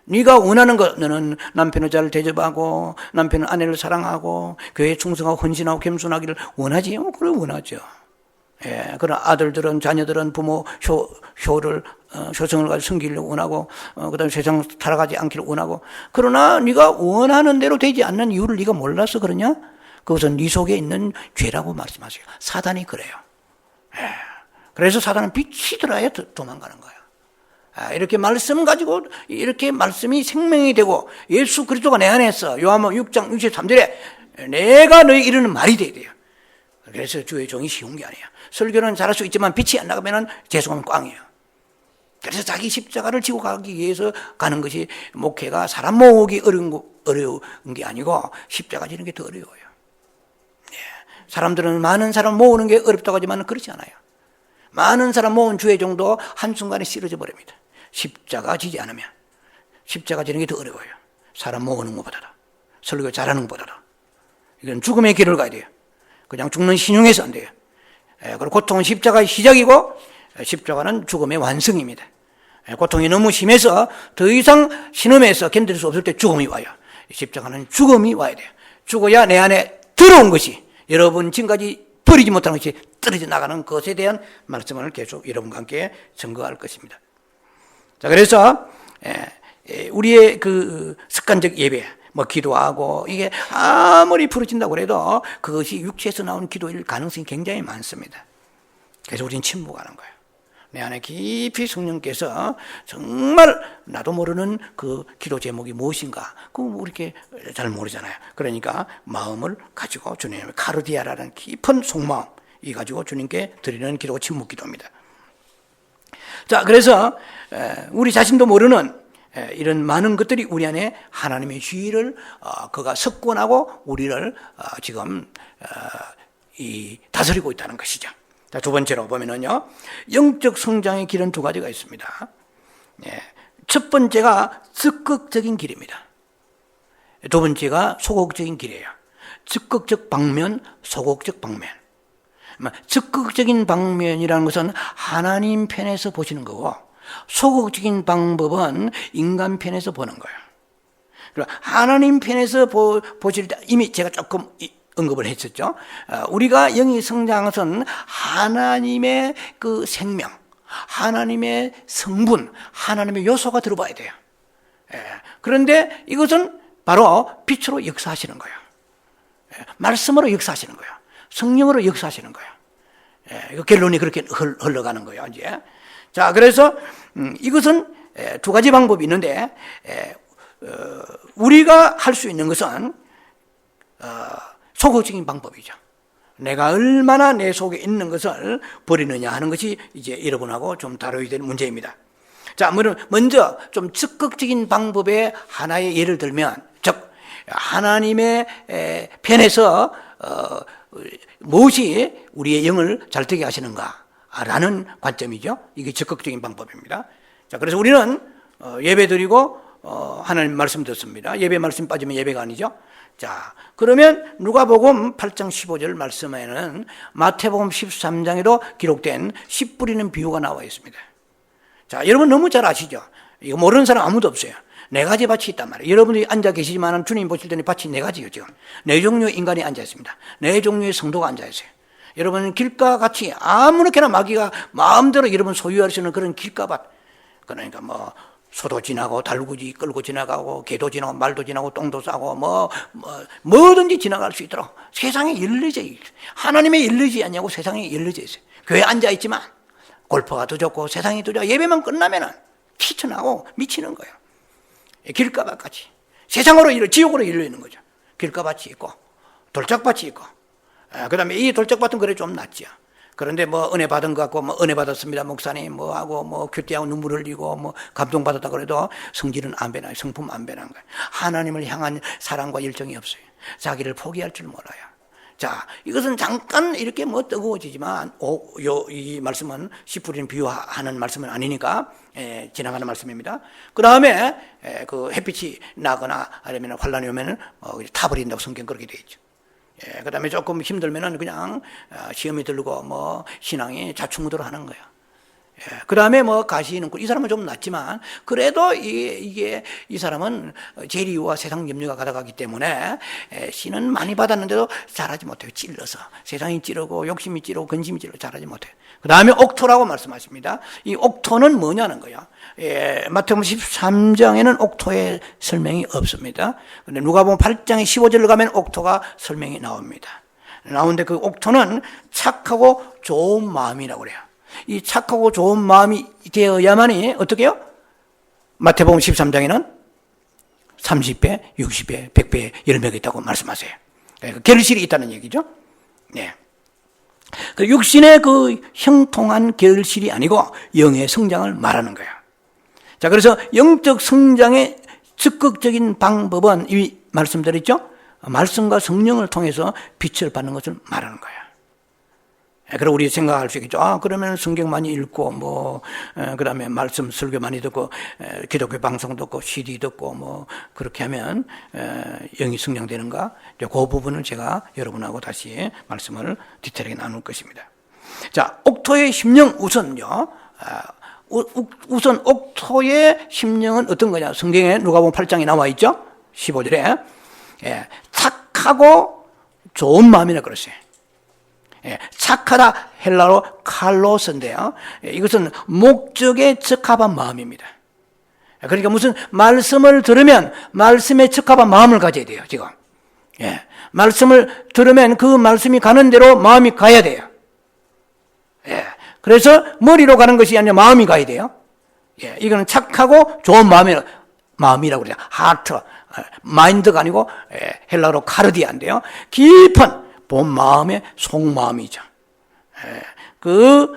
네가 원하는 것, 너는 남편을 잘 대접하고 남편은 아내를 사랑하고 교회에 충성하고 헌신하고 겸손하기를 원하지? 그래 원하죠. 그런 아들들은, 자녀들은 부모 효성을 가지고 섬기려고 원하고, 그 다음에 세상 타락하지 않기를 원하고, 그러나 네가 원하는 대로 되지 않는 이유를 네가 몰라서 그러냐? 그것은 네 속에 있는 죄라고 말씀하세요. 사단이 그래요. 그래서 사단은 빛이 들어야 도망가는 거예요. 이렇게 말씀 가지고, 이렇게 말씀이 생명이 되고, 예수 그리스도가 내 안에 있어. 요한복음 6장 63절에 내가 너희 이르는 말이 돼야 돼요. 그래서 주의 종이 쉬운 게 아니에요. 설교는 잘할 수 있지만 빛이 안 나가면 죄송하면 꽝이에요. 그래서 자기 십자가를 지고 가기 위해서 가는 것이, 목회가 사람 모으기 어려운 게 아니고 십자가 지는 게 더 어려워요. 사람들은 많은 사람 모으는 게 어렵다고 하지만 그렇지 않아요. 많은 사람 모은 주의 종도 한순간에 쓰러져 버립니다. 십자가 지지 않으면. 십자가 지는 게 더 어려워요. 사람 모으는 것보다도, 설교 잘하는 것보다도. 이건 죽음의 길을 가야 돼요. 그냥 죽는 신용해서 안 돼요. 그리고 고통은 십자가의 시작이고 십자가는 죽음의 완성입니다. 고통이 너무 심해서 더 이상 신음에서 견딜 수 없을 때 죽음이 와요. 십자가는 죽음이 와야 돼요. 죽어야 내 안에 들어온 것이, 여러분 지금까지 버리지 못하는 것이 떨어져 나가는 것에 대한 말씀을 계속 여러분과 함께 증거할 것입니다. 자, 그래서 우리의 그 습관적 예배, 뭐 기도하고 이게 아무리 부르진다고 해도 그것이 육체에서 나온 기도일 가능성이 굉장히 많습니다. 그래서 우리는 침묵하는 거예요. 내 안에 깊이 성령께서 정말 나도 모르는 그 기도 제목이 무엇인가, 그거 뭐 이렇게 잘 모르잖아요. 그러니까 마음을 가지고 주님의 카르디아라는 깊은 속마음 이 가지고 주님께 드리는 기도가 침묵 기도입니다. 자, 그래서 우리 자신도 모르는 이런 많은 것들이 우리 안에 하나님의 지위를 그가 석권하고 우리를 지금 다스리고 있다는 것이죠. 자, 두 번째로 보면은요, 영적 성장의 길은 두 가지가 있습니다. 첫 번째가 적극적인 길입니다. 두 번째가 소극적인 길이에요. 적극적 방면, 소극적 방면. 적극적인 방면이라는 것은 하나님 편에서 보시는 거고, 소극적인 방법은 인간 편에서 보는 거예요. 하나님 편에서 보실 때 이미 제가 조금 언급을 했었죠. 우리가 영이 성장한 것은 하나님의 그 생명, 하나님의 성분, 하나님의 요소가 들어봐야 돼요. 그런데 이것은 바로 빛으로 역사하시는 거예요. 말씀으로 역사하시는 거예요. 성령으로 역사하시는 거예요. 이거 결론이 그렇게 흘러가는 거예요, 이제. 자, 그래서 이것은 두 가지 방법이 있는데, 우리가 할 수 있는 것은 소극적인 방법이죠. 내가 얼마나 내 속에 있는 것을 버리느냐 하는 것이 이제 여러분하고 좀 다뤄야 될 문제입니다. 자, 먼저 좀 적극적인 방법의 하나의 예를 들면, 즉 하나님의 편에서 무엇이 우리의 영을 잘 되게 하시는가라는 관점이죠. 이게 적극적인 방법입니다. 자, 그래서 우리는 예배 드리고 하나님 말씀 듣습니다. 예배 말씀 빠지면 예배가 아니죠. 자, 그러면 누가복음 8장 15절 말씀에는 마태복음 13장에도 기록된 씨 뿌리는 비유가 나와 있습니다. 자, 여러분 너무 잘 아시죠? 이거 모르는 사람 아무도 없어요. 네 가지 밭이 있단 말이에요. 여러분들이 앉아 계시지만 주님 보실 때는 밭이 네 가지예요. 지금 네 종류의 인간이 앉아 있습니다. 네 종류의 성도가 앉아 있어요. 여러분 길가 같이 아무렇게나 마귀가 마음대로 여러분 소유할 수 있는 그런 길가밭, 그러니까 뭐 소도 지나고 달구지 끌고 지나가고 개도 지나고 말도 지나고 똥도 싸고 뭐든지 지나갈 수 있도록 세상에 열려져 있어요. 하나님의 열리지 않냐고 세상에 열려져 있어요. 교회에 앉아 있지만 골프가 더 좋고 세상이 더 좋아. 예배만 끝나면은 튀쳐나고 미치는 거예요. 길가밭같이 세상으로 지옥으로 열려 있는 거죠. 길가밭이 있고 돌짝밭이 있고, 그 다음에 이 돌짝밭은 그래 좀 낫지요. 그런데 뭐 은혜 받은 것 같고 은혜 받았습니다 목사님 하고 큐티하고 눈물 흘리고 감동받았다 그래도 성질은 안 변해요. 성품 안 변한 거예요. 하나님을 향한 사랑과 열정이 없어요. 자기를 포기할 줄 몰라요. 자, 이것은 잠깐 이렇게 뜨거워지지만 이 말씀은 씨 뿌리는 비유하는 말씀은 아니니까 지나가는 말씀입니다. 그 다음에 그 햇빛이 나거나 아니면 환란이 오면은 타버린다고 성경 그렇게 되어 있죠. 그 다음에 조금 힘들면은 그냥 시험이 들고 신앙이 좌충우돌 하는 거예요. 그 다음에 가시는 이 사람은 좀 낫지만 그래도 이 사람은 재리와 세상 염려가 가득하기 때문에 신은 많이 받았는데도 잘하지 못해요. 찔러서 세상이 찌르고 욕심이 찌르고 근심이 찌르고 잘하지 못해요. 그 다음에 옥토라고 말씀하십니다. 이 옥토는 뭐냐는 거예요. 마태복음 13장에는 옥토의 설명이 없습니다. 근데 누가복음 8장의 15절로 가면 옥토가 설명이 나옵니다. 나오는데 그 옥토는 착하고 좋은 마음이라고 그래요. 이 착하고 좋은 마음이 되어야만이 어떻게 해요? 마태복음 13장에는 30배, 60배, 100배 열매가 있다고 말씀하세요. 결실이 있다는 얘기죠. 네. 그 육신의 그 형통한 결실이 아니고 영의 성장을 말하는 거예요. 자, 그래서 영적 성장의 적극적인 방법은 이 말씀드렸죠? 말씀과 성령을 통해서 빛을 받는 것을 말하는 거예요. 그리고 우리 생각할 수 있겠죠. 그러면 성경 많이 읽고, 그 다음에 말씀 설교 많이 듣고, 기독교 방송 듣고, CD 듣고, 그렇게 하면, 영이 성장되는가? 그 부분을 제가 여러분하고 다시 말씀을 디테일하게 나눌 것입니다. 자, 옥토의 심령 우선요. 우선 옥토의 심령은 어떤 거냐? 성경에 누가복음 8장에 나와 있죠? 15절에. 착하고 좋은 마음이라 그랬어요. 착하다 헬라로 칼로스인데요. 이것은 목적에 적합한 마음입니다. 그러니까 무슨 말씀을 들으면 말씀에 적합한 마음을 가져야 돼요, 지금. 예. 말씀을 들으면 그 말씀이 가는 대로 마음이 가야 돼요. 예. 그래서 머리로 가는 것이 아니라 마음이 가야 돼요. 예. 이거는 착하고 좋은 마음이라고 그래요. 하트, 마인드가 아니고 헬라어로 카르디아인데요. 깊은 본 마음의 속마음이죠. 예. 그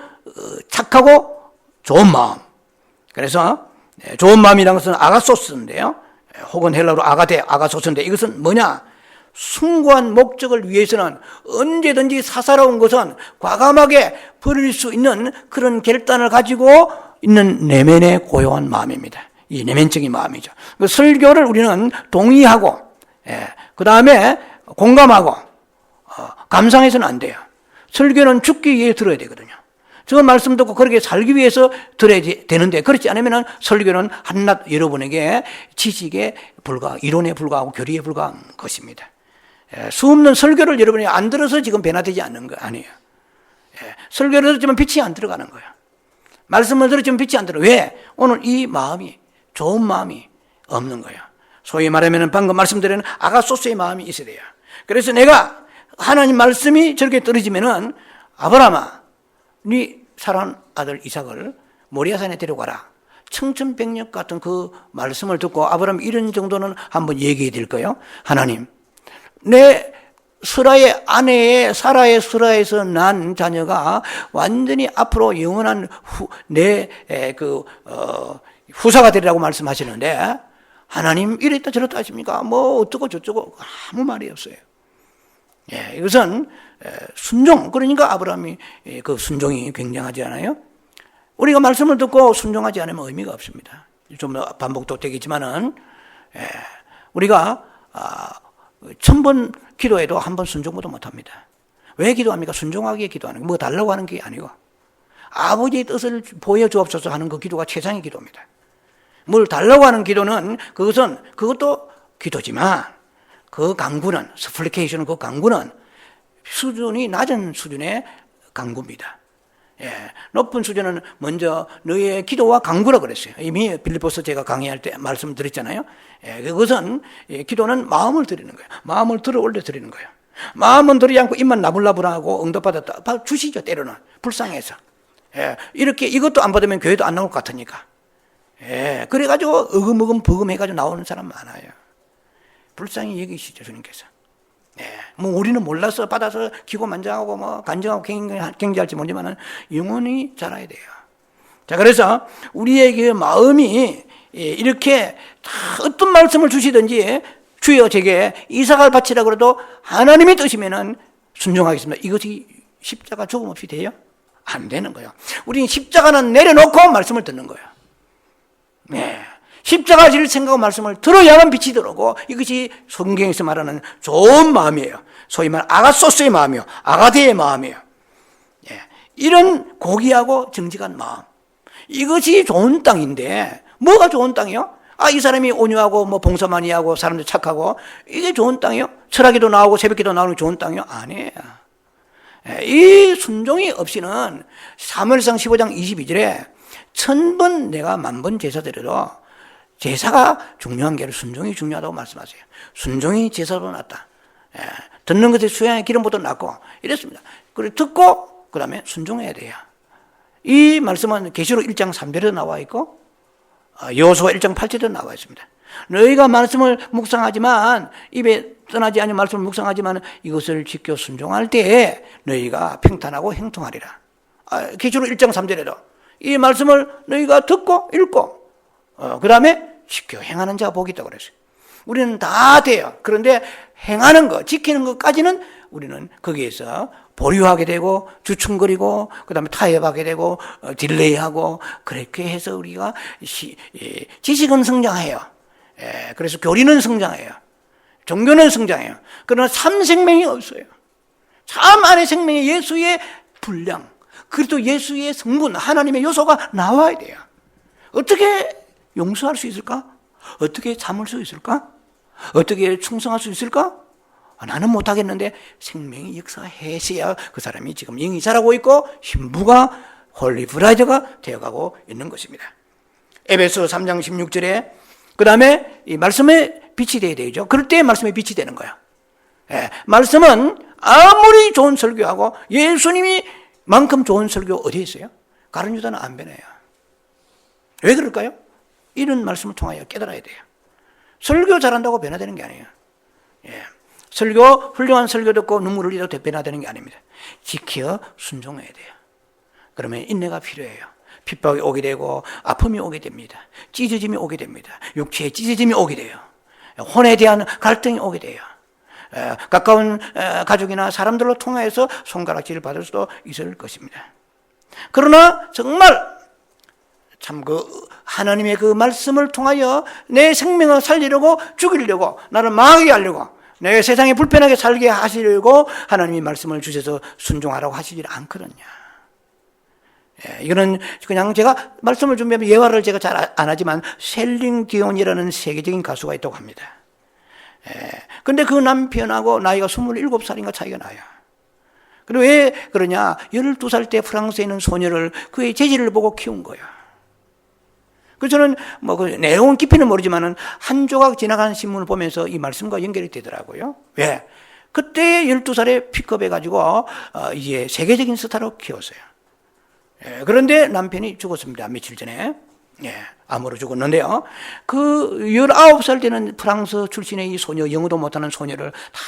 착하고 좋은 마음. 그래서 좋은 마음이라는 것은 아가소스인데요. 혹은 헬라어로 아가소스인데 이것은 뭐냐? 숭고한 목적을 위해서는 언제든지 사사로운 것은 과감하게 버릴 수 있는 그런 결단을 가지고 있는 내면의 고요한 마음입니다. 이 내면적인 마음이죠. 그 설교를 우리는 동의하고, 그 다음에 공감하고, 감상해서는 안 돼요. 설교는 죽기 위해 들어야 되거든요. 저 말씀 듣고 그렇게 살기 위해서 들어야 되는데, 그렇지 않으면 설교는 한낱 여러분에게 지식에 이론에 불과하고 교리에 불과한 것입니다. 수없는 설교를 여러분이 안 들어서 지금 변화되지 않는 거 아니에요. 설교를 들었지만 빛이 안 들어가는 거예요. 말씀을 들었지만 빛이 안 들어. 왜? 오늘 이 마음이, 좋은 마음이 없는 거예요. 소위 말하면 방금 말씀드린 아가소스의 마음이 있어야 돼요. 그래서 내가 하나님 말씀이 저렇게 떨어지면은 아브라함아, 네 사랑하는 아들 이삭을 모리아산에 데려가라. 청천백력 같은 그 말씀을 듣고 아브라함 이런 정도는 한번 얘기해 드릴 거예요. 하나님, 내 스라의 아내의 사라의 스라에서 난 자녀가 완전히 앞으로 영원한 후사가 되리라고 말씀하시는데 하나님 이랬다 저랬다 하십니까? 뭐 어쩌고 저쩌고 아무 말이 없어요. 예, 이것은 순종. 그러니까 아브라함이 그 순종이 굉장하지 않아요? 우리가 말씀을 듣고 순종하지 않으면 의미가 없습니다. 좀 반복도 되겠지만은 우리가 1000번 기도해도 한 번 순종보다 못합니다. 왜 기도합니까? 순종하기에 기도하는 거. 뭐 달라고 하는 게 아니고 아버지의 뜻을 보여주옵소서 하는 그 기도가 최상의 기도입니다. 뭘 달라고 하는 기도는 그것도 기도지만 그 강구는 스플리케이션은 그 강구는 수준이 낮은 수준의 강구입니다. 높은 수준은 먼저 너의 기도와 강구라 그랬어요. 이미 빌립보서 제가 강의할 때 말씀드렸잖아요. 그것은 기도는 마음을 드리는 거예요. 마음을 들어 올려 드리는 거예요. 마음은 들이지 않고 입만 나불나불하고 응답받았다. 주시죠, 때로는. 불쌍해서. 이렇게 이것도 안 받으면 교회도 안 나올 것 같으니까. 그래가지고 어금어금 버금해가지고 나오는 사람 많아요. 불쌍히 여기시죠, 주님께서. 뭐 우리는 몰라서 받아서 기고만장하고 뭐 간증하고 경제할지 모르지만은 영원히 자라야 돼요. 자, 그래서 우리에게 마음이 이렇게 다 어떤 말씀을 주시든지 주여 제게 이삭을 바치라 그래도 하나님의 뜻이면은 순종하겠습니다. 이것이 십자가 죽음 없이 돼요? 안 되는 거예요. 우리는 십자가는 내려놓고 말씀을 듣는 거예요. 십자가 질 생각하고 말씀을 들어야만 빛이 들어오고 이것이 성경에서 말하는 좋은 마음이에요. 소위 말하는 아가소스의 마음이요. 아가데의 마음이에요. 이런 고귀하고 정직한 마음. 이것이 좋은 땅인데 뭐가 좋은 땅이요? 이 사람이 온유하고 뭐 봉사 많이 하고 사람들 착하고 이게 좋은 땅이요? 철학기도 나오고 새벽기도 나오는 게 좋은 땅이요? 아니에요. 이 순종이 없이는 사무엘상 15장 22절에 1000번 내가 10,000번 제사 드려도 제사가 중요한 게 아니라 순종이 중요하다고 말씀하세요. 순종이 제사보다 낫다. 듣는 것에 수양의 기름보다 낫고 이랬습니다. 그리고 듣고 그 다음에 순종해야 돼요. 이 말씀은 계시록 1장 3절에도 나와 있고 여호수아 1장 8절에도 나와 있습니다. 너희가 말씀을 묵상하지만 입에 떠나지 않은 말씀을 묵상하지만 이것을 지켜 순종할 때에 너희가 평탄하고 행통하리라. 계시록 1장 3절에도 이 말씀을 너희가 듣고 읽고 그 다음에 지켜 행하는 자가 복이 있다고 그랬어요. 우리는 다 돼요. 그런데 행하는 거, 지키는 것까지는 우리는 거기에서 보류하게 되고 주춤거리고 그 다음에 타협하게 되고 딜레이하고 그렇게 해서 우리가 지식은 성장해요. 그래서 교리는 성장해요. 종교는 성장해요. 그러나 참 생명이 없어요. 참 안에 생명이 예수의 분량, 그리고 예수의 성분, 하나님의 요소가 나와야 돼요. 어떻게 용서할 수 있을까? 어떻게 참을 수 있을까? 어떻게 충성할 수 있을까? 나는 못하겠는데 생명이 역사해서야 그 사람이 지금 영이 자라고 있고 신부가 홀리 브라이드가 되어가고 있는 것입니다. 에베소 3장 16절에 그 다음에 이 말씀에 빛이 되어야 되죠. 그럴 때 말씀에 빛이 되는 거야. 예, 말씀은 아무리 좋은 설교하고 예수님이 만큼 좋은 설교 어디에 있어요? 가룟 유다는 안 변해요. 왜 그럴까요? 이런 말씀을 통하여 깨달아야 돼요. 설교 잘한다고 변화되는 게 아니에요. 예. 훌륭한 설교 듣고 눈물 흘리다고 변화되는 게 아닙니다. 지켜 순종해야 돼요. 그러면 인내가 필요해요. 핍박이 오게 되고 아픔이 오게 됩니다. 찢어짐이 오게 됩니다. 육체의 찢어짐이 오게 돼요. 혼에 대한 갈등이 오게 돼요. 가까운 가족이나 사람들로 통해서 손가락질을 받을 수도 있을 것입니다. 그러나 정말 참 하나님의 그 말씀을 통하여 내 생명을 살리려고 죽이려고 나를 망하게 하려고 내 세상에 불편하게 살게 하시려고 하나님이 말씀을 주셔서 순종하라고 하시지 않거든요. 이거는 그냥 제가 말씀을 준비하면 예화를 제가 잘 안 하지만 셀링 디온이라는 세계적인 가수가 있다고 합니다. 근데 그 남편하고 나이가 27살인가 차이가 나요. 그리고 왜 그러냐? 12살 때 프랑스에 있는 소녀를 그의 재질을 보고 키운 거예요. 그래서 저는 그 내용은 깊이는 모르지만은 한 조각 지나가는 신문을 보면서 이 말씀과 연결이 되더라고요. 왜? 그때 12살에 픽업해가지고 이제 세계적인 스타로 키웠어요. 그런데 남편이 죽었습니다. 며칠 전에. 암으로 죽었는데요. 그 19살 되는 프랑스 출신의 이 소녀, 영어도 못하는 소녀를 다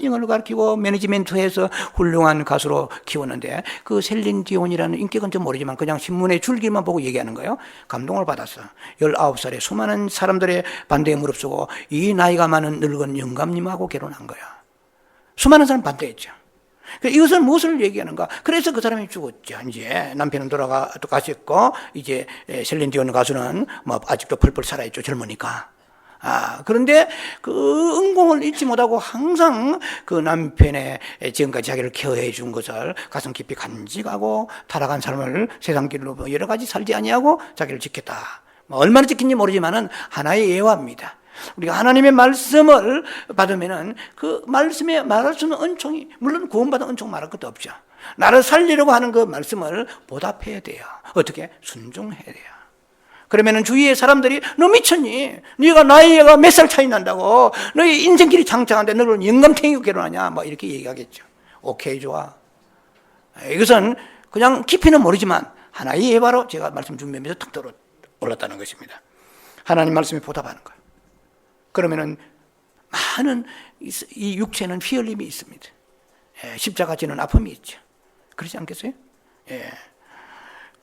영어를 가르치고 매니지멘트해서 훌륭한 가수로 키웠는데 그 셀린 디온이라는 인격은 좀 모르지만 그냥 신문의 줄기만 보고 얘기하는 거예요. 감동을 받았어. 19살에 수많은 사람들의 반대에 무릅쓰고 이 나이가 많은 늙은 영감님하고 결혼한 거야. 수많은 사람 반대했죠. 이것은 무엇을 얘기하는가? 그래서 그 사람이 죽었죠. 이제 남편은 돌아가셨고 이제 셀린 디온 가수는 아직도 펄펄 살아있죠. 젊으니까. 그런데 그 은공을 잊지 못하고 항상 그 남편의 지금까지 자기를 케어해 준 것을 가슴 깊이 간직하고 타락한 삶을 세상 길로 여러 가지 살지 아니하고 자기를 지켰다. 얼마나 지킨지 모르지만은 하나의 예화입니다. 우리가 하나님의 말씀을 받으면은 그 말씀에 말할 수 있는 은총이, 물론 구원받은 은총 말할 것도 없죠. 나를 살리려고 하는 그 말씀을 보답해야 돼요. 어떻게? 순종해야 돼요. 그러면은 주위의 사람들이 너 미쳤니? 네가 나이가 몇 살 차이 난다고? 너희 인생길이 장창한데 너는 영감탱이고 결혼하냐? 이렇게 얘기하겠죠. 오케이, 좋아. 이것은 그냥 깊이는 모르지만 하나의 예화로 제가 말씀 준비하면서 탁 들어 올랐다는 것입니다. 하나님 말씀에 보답하는 거예요. 그러면은 많은 이 육체는 피 흘림이 있습니다. 십자가 지는 아픔이 있죠. 그렇지 않겠어요?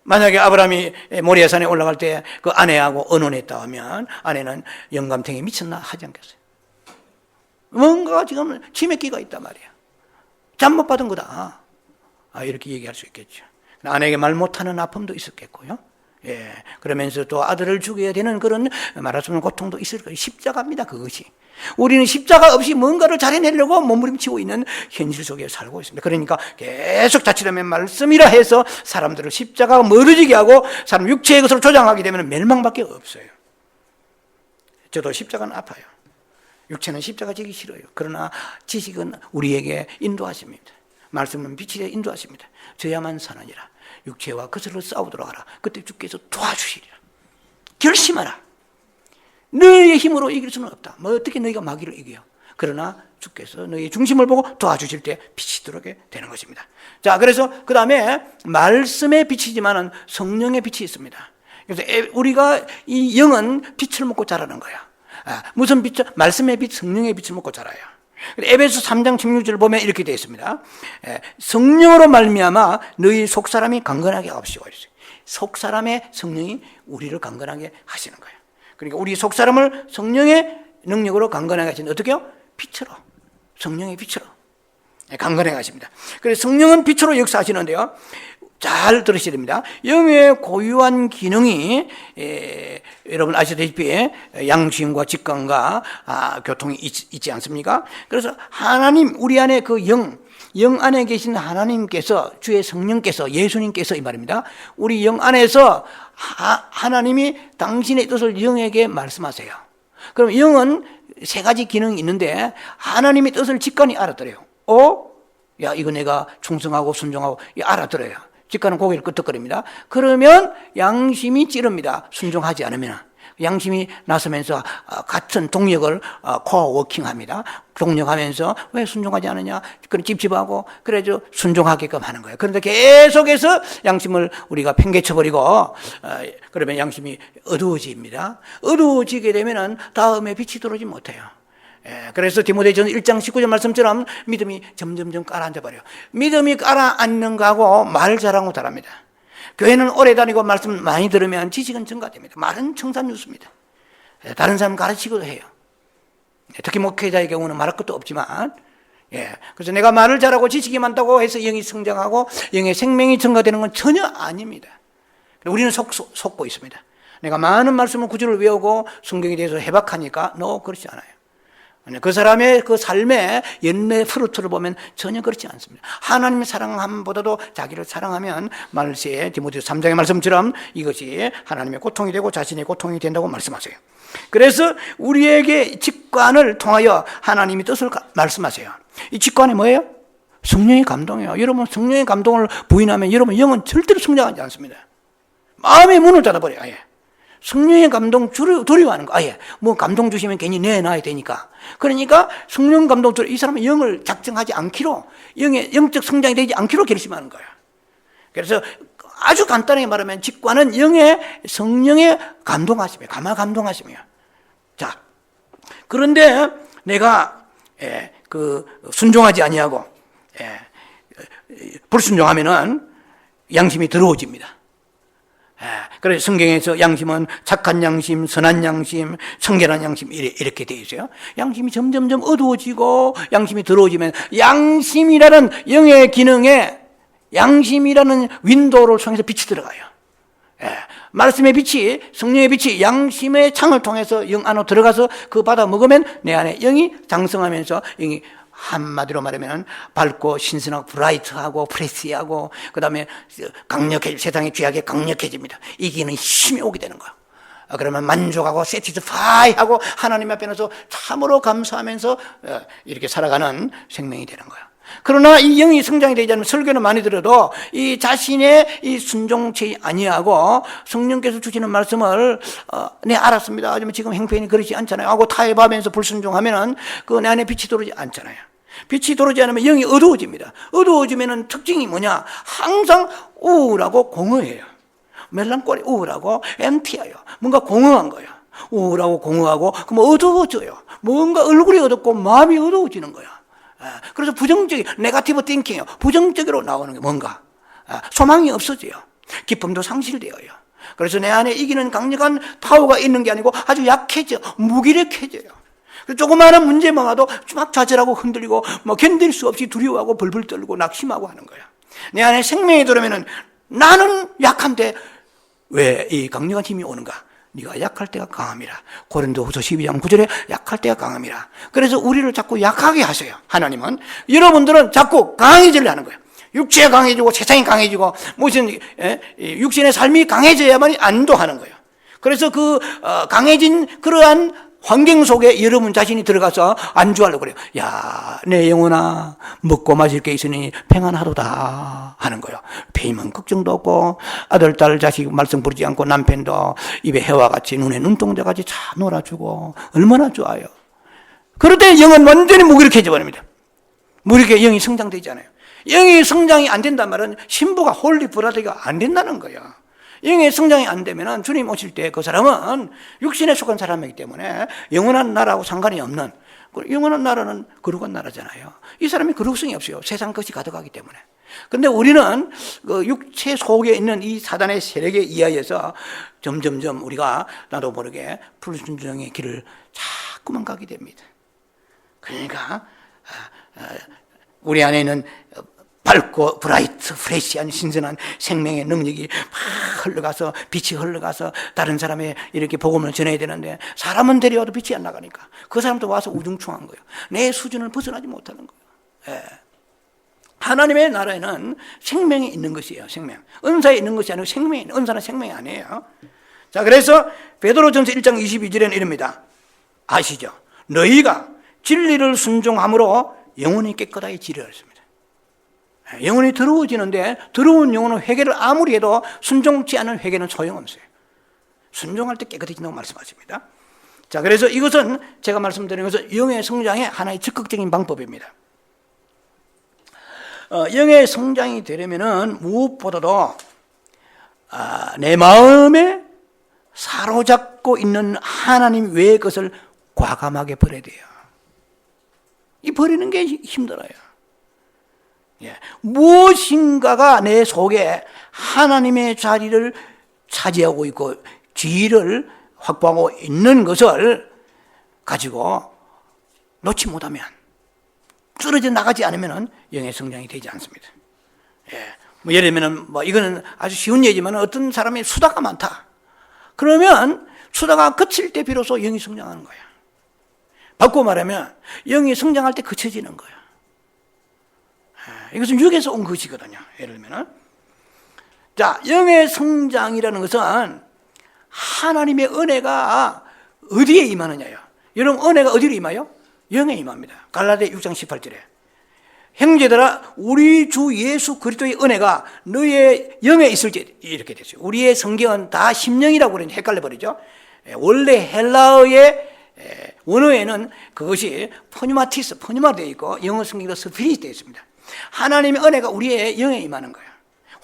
만약에 아브라함이 모리아산에 올라갈 때 그 아내하고 언혼했다 하면 아내는 영감탱이 미쳤나 하지 않겠어요? 뭔가 지금 치매기가 있단 말이야. 잠 못 받은 거다. 이렇게 얘기할 수 있겠죠. 아내에게 말 못하는 아픔도 있었겠고요. 그러면서 또 아들을 죽여야 되는 그런 말할 수 없는 고통도 있을 거예요. 십자가입니다, 그것이. 우리는 십자가 없이 뭔가를 잘해내려고 몸부림치고 있는 현실 속에 살고 있습니다. 그러니까 계속 자칫하면 말씀이라 해서 사람들을 십자가가 멀어지게 하고 사람 육체의 것으로 조장하게 되면 멸망밖에 없어요. 저도 십자가는 아파요. 육체는 십자가 지기 싫어요. 그러나 지식은 우리에게 인도하십니다. 말씀은 빛이 인도하십니다. 저야만 사느니라. 육체와 그것으로 싸우도록 하라. 그때 주께서 도와주시리라. 결심하라. 너희의 힘으로 이길 수는 없다. 어떻게 너희가 마귀를 이겨요? 그러나 주께서 너희의 중심을 보고 도와주실 때 빛이 들어오게 되는 것입니다. 자, 그래서 그 다음에 말씀의 빛이지만은 성령의 빛이 있습니다. 그래서 우리가 이 영은 빛을 먹고 자라는 거야. 무슨 빛? 말씀의 빛, 성령의 빛을 먹고 자라요. 에베소 3장 16절 보면 이렇게 되어 있습니다. 성령으로 말미암아 너희 속사람이 강건하게 하옵시고. 속사람의 성령이 우리를 강건하게 하시는 거예요. 그러니까 우리 속사람을 성령의 능력으로 강건하게 하시는, 어떻게요? 빛으로, 성령의 빛으로 강건하게 하십니다. 그래서 성령은 빛으로 역사하시는데요, 잘 들으셔야 됩니다. 영의 고유한 기능이 여러분 아시다시피 양심과 직감과 교통이 있지 않습니까? 그래서 하나님, 우리 안에 그 영 안에 계신 하나님께서, 주의 성령께서, 예수님께서 이 말입니다. 우리 영 안에서 하나님이 당신의 뜻을 영에게 말씀하세요. 그럼 영은 세 가지 기능이 있는데 하나님의 뜻을 직관이 알아들어요. 야, 이거 내가 충성하고 순종하고 알아들어요. 직관은 고개를 끄덕거립니다. 그러면 양심이 찌릅니다. 순종하지 않으면. 양심이 나서면서 같은 동력을 코워킹합니다. 동력하면서 왜 순종하지 않느냐? 그런 찝찝하고 그래서 순종하게끔 하는 거예요. 그런데 계속해서 양심을 우리가 팽개쳐버리고 그러면 양심이 어두워집니다. 어두워지게 되면은 다음에 빛이 들어오지 못해요. 그래서 디모데전서 1장 19절 말씀처럼 믿음이 점점점 가라앉아 버려요. 믿음이 가라앉는 거하고 말 잘하고 다릅니다. 교회는 오래 다니고 말씀 많이 들으면 지식은 증가됩니다. 말은 청산유수입니다. 다른 사람 가르치기도 해요. 특히 목회자의 경우는 말할 것도 없지만, 그래서 내가 말을 잘하고 지식이 많다고 해서 영이 성장하고 영의 생명이 증가되는 건 전혀 아닙니다. 우리는 속고 있습니다. 내가 많은 말씀을 구절을 외우고 성경에 대해서 해박하니까 그렇지 않아요. 그 사람의 그 삶의 열매 프루트를 보면 전혀 그렇지 않습니다. 하나님의 사랑함보다도 자기를 사랑하면 말세에 디모데서 3장의 말씀처럼 이것이 하나님의 고통이 되고 자신의 고통이 된다고 말씀하세요. 그래서 우리에게 직관을 통하여 하나님의 뜻을 말씀하세요. 이 직관이 뭐예요? 성령의 감동이에요. 여러분 성령의 감동을 부인하면 여러분 영은 절대로 성장하지 않습니다. 마음의 문을 닫아버려요. 아예. 성령의 감동 두려워하는 거. 아예. 뭐 감동 주시면 괜히 내놔야 되니까. 그러니까 성령 감동 이 사람은 영을 작정하지 않기로, 영의 영적 성장이 되지 않기로 결심하는 거예요. 그래서 아주 간단하게 말하면 직관은 성령의 감동하심이에요. 가마 감동하심이에요. 자, 그런데 내가 순종하지 아니하고 불순종하면은 양심이 더러워집니다. 그래서 성경에서 양심은 착한 양심, 선한 양심, 청결한 양심 이렇게 되어 있어요. 양심이 점점점 어두워지고 양심이 더러워지면 양심이라는 영의 기능에 양심이라는 윈도우를 통해서 빛이 들어가요. 말씀의 빛이, 성령의 빛이 양심의 창을 통해서 영 안으로 들어가서 그 받아 먹으면 내 안에 영이 장성하면서 영이 한마디로 말하면 밝고 신선하고 브라이트하고 프레시하고 그 다음에 세상에 귀하게 강력해집니다. 이기는 힘이 오게 되는 거예요. 그러면 만족하고 세티스파이하고 하나님 앞에 나서 참으로 감사하면서 이렇게 살아가는 생명이 되는 거예요. 그러나 이 영이 성장이 되지 않으면 설교는 많이 들어도 이 자신의 이 순종치 아니하고 성령께서 주시는 말씀을 네 알았습니다. 하지만 지금 형편이 그렇지 않잖아요 하고 타협하면서 불순종하면은 그 내 안에 빛이 들어오지 않잖아요. 빛이 들어오지 않으면 영이 어두워집니다. 어두워지면은 특징이 뭐냐? 항상 우울하고 공허해요. 멜랑꼴이 우울하고 엠티해요. 뭔가 공허한 거예요. 우울하고 공허하고 그럼 어두워져요. 뭔가 얼굴이 어둡고 마음이 어두워지는 거예요. 그래서 부정적인 네거티브 띵킹이요. 부정적으로 나오는 게 뭔가 소망이 없어져요. 기쁨도 상실되어요. 그래서 내 안에 이기는 강력한 파워가 있는 게 아니고 아주 약해져 무기력해져요. 조그마한 문제만 와도 막 좌절하고 흔들리고 뭐 견딜 수 없이 두려워하고 벌벌 떨고 낙심하고 하는 거야. 내 안에 생명이 들어오면은 나는 약한데 왜 이 강력한 힘이 오는가? 네가 약할 때가 강함이라. 고린도후서 12장 9절에 약할 때가 강함이라. 그래서 우리를 자꾸 약하게 하세요. 하나님은 여러분들은 자꾸 강해지려 하는 거예요. 육체가 강해지고 세상이 강해지고 무슨 육신의 삶이 강해져야만 안도하는 거예요. 그래서 강해진 그러한 환경 속에 여러분 자신이 들어가서 안주하려고 그래요. 야, 내 영혼아, 먹고 마실 게 있으니 평안하도다 하는 거예요. 배임은 걱정도 없고 아들, 딸, 자식 말썽 부르지 않고 남편도 입에 해와 같이 눈에 눈동자 같이 잘 놀아주고 얼마나 좋아요. 그럴 때 영은 완전히 무기력해져 버립니다. 무기력해 영이 성장되지 않아요. 영이 성장이 안 된단 말은 신부가 홀리 브라더가 안 된다는 거예요. 영의 성장이 안 되면 주님 오실 때 그 사람은 육신에 속한 사람이기 때문에 영원한 나라하고 상관이 없는, 영원한 나라는 거룩한 나라잖아요. 이 사람이 거룩성이 없어요. 세상 것이 가득하기 때문에. 근데 우리는 그 육체 속에 있는 이 사단의 세력에 의하여서 점점점 우리가 나도 모르게 불순종의 길을 자꾸만 가게 됩니다. 그러니까 우리 안에 있는 밝고 브라이트 프레시한 신선한 생명의 능력이 막 흘러가서 빛이 흘러가서 다른 사람의 이렇게 복음을 전해야 되는데 사람은 데려와도 빛이 안 나가니까 그 사람도 와서 우중충한 거예요. 내 수준을 벗어나지 못하는 거예요. 하나님의 나라에는 생명이 있는 것이에요. 생명. 은사에 있는 것이 아니고 생명이 있는, 은사는 생명이 아니에요. 자, 그래서 베드로전서 1장 22절에는 이럽니다. 아시죠? 너희가 진리를 순종함으로 영원히 깨끗하게 지리하였습니다. 영혼이 더러워지는데 더러운 영혼은 회개를 아무리 해도 순종치 않은 회개는 소용없어요. 순종할 때 깨끗해진다고 말씀하십니다. 자, 그래서 이것은 제가 말씀드린 것은 영의 성장의 하나의 적극적인 방법입니다. 영의 성장이 되려면은 무엇보다도 내 마음에 사로잡고 있는 하나님 외의 것을 과감하게 버려야 돼요. 이 버리는 게 힘들어요. 무엇인가가 내 속에 하나님의 자리를 차지하고 있고 지위를 확보하고 있는 것을 가지고 놓지 못하면, 떨어져 나가지 않으면 영의 성장이 되지 않습니다. 예를 들면 이거는 아주 쉬운 예지만 어떤 사람이 수다가 많다. 그러면 수다가 그칠 때 비로소 영이 성장하는 거야. 바꾸고 말하면 영이 성장할 때 그쳐지는 거야. 이것은 육에서 온 것이거든요. 예를 들면, 자, 영의 성장이라는 것은 하나님의 은혜가 어디에 임하느냐요? 여러분, 은혜가 어디로 임하요? 영에 임합니다. 갈라디아 6장 18절에 형제들아, 우리 주 예수 그리스도의 은혜가 너의 영에 있을지, 이렇게 됐어요. 우리의 성경은 다 심령이라고 그러니 헷갈려 버리죠. 원래 헬라어의 원어에는 그것이 포뉴마로 되어 있고 영어 성경도 스피릿 되어 있습니다. 하나님의 은혜가 우리의 영에 임하는 거예요.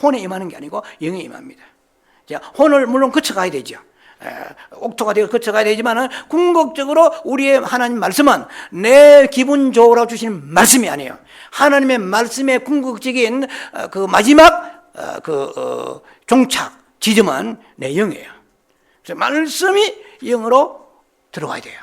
혼에 임하는 게 아니고 영에 임합니다. 자, 혼을 물론 거쳐가야 되죠. 옥토가 되어 거쳐가야 되지만 궁극적으로 우리의 하나님 말씀은 내 기분 좋으라고 주시는 말씀이 아니에요. 하나님의 말씀의 궁극적인 그 마지막 종착 지점은 내 영이에요. 그래서 말씀이 영으로 들어가야 돼요.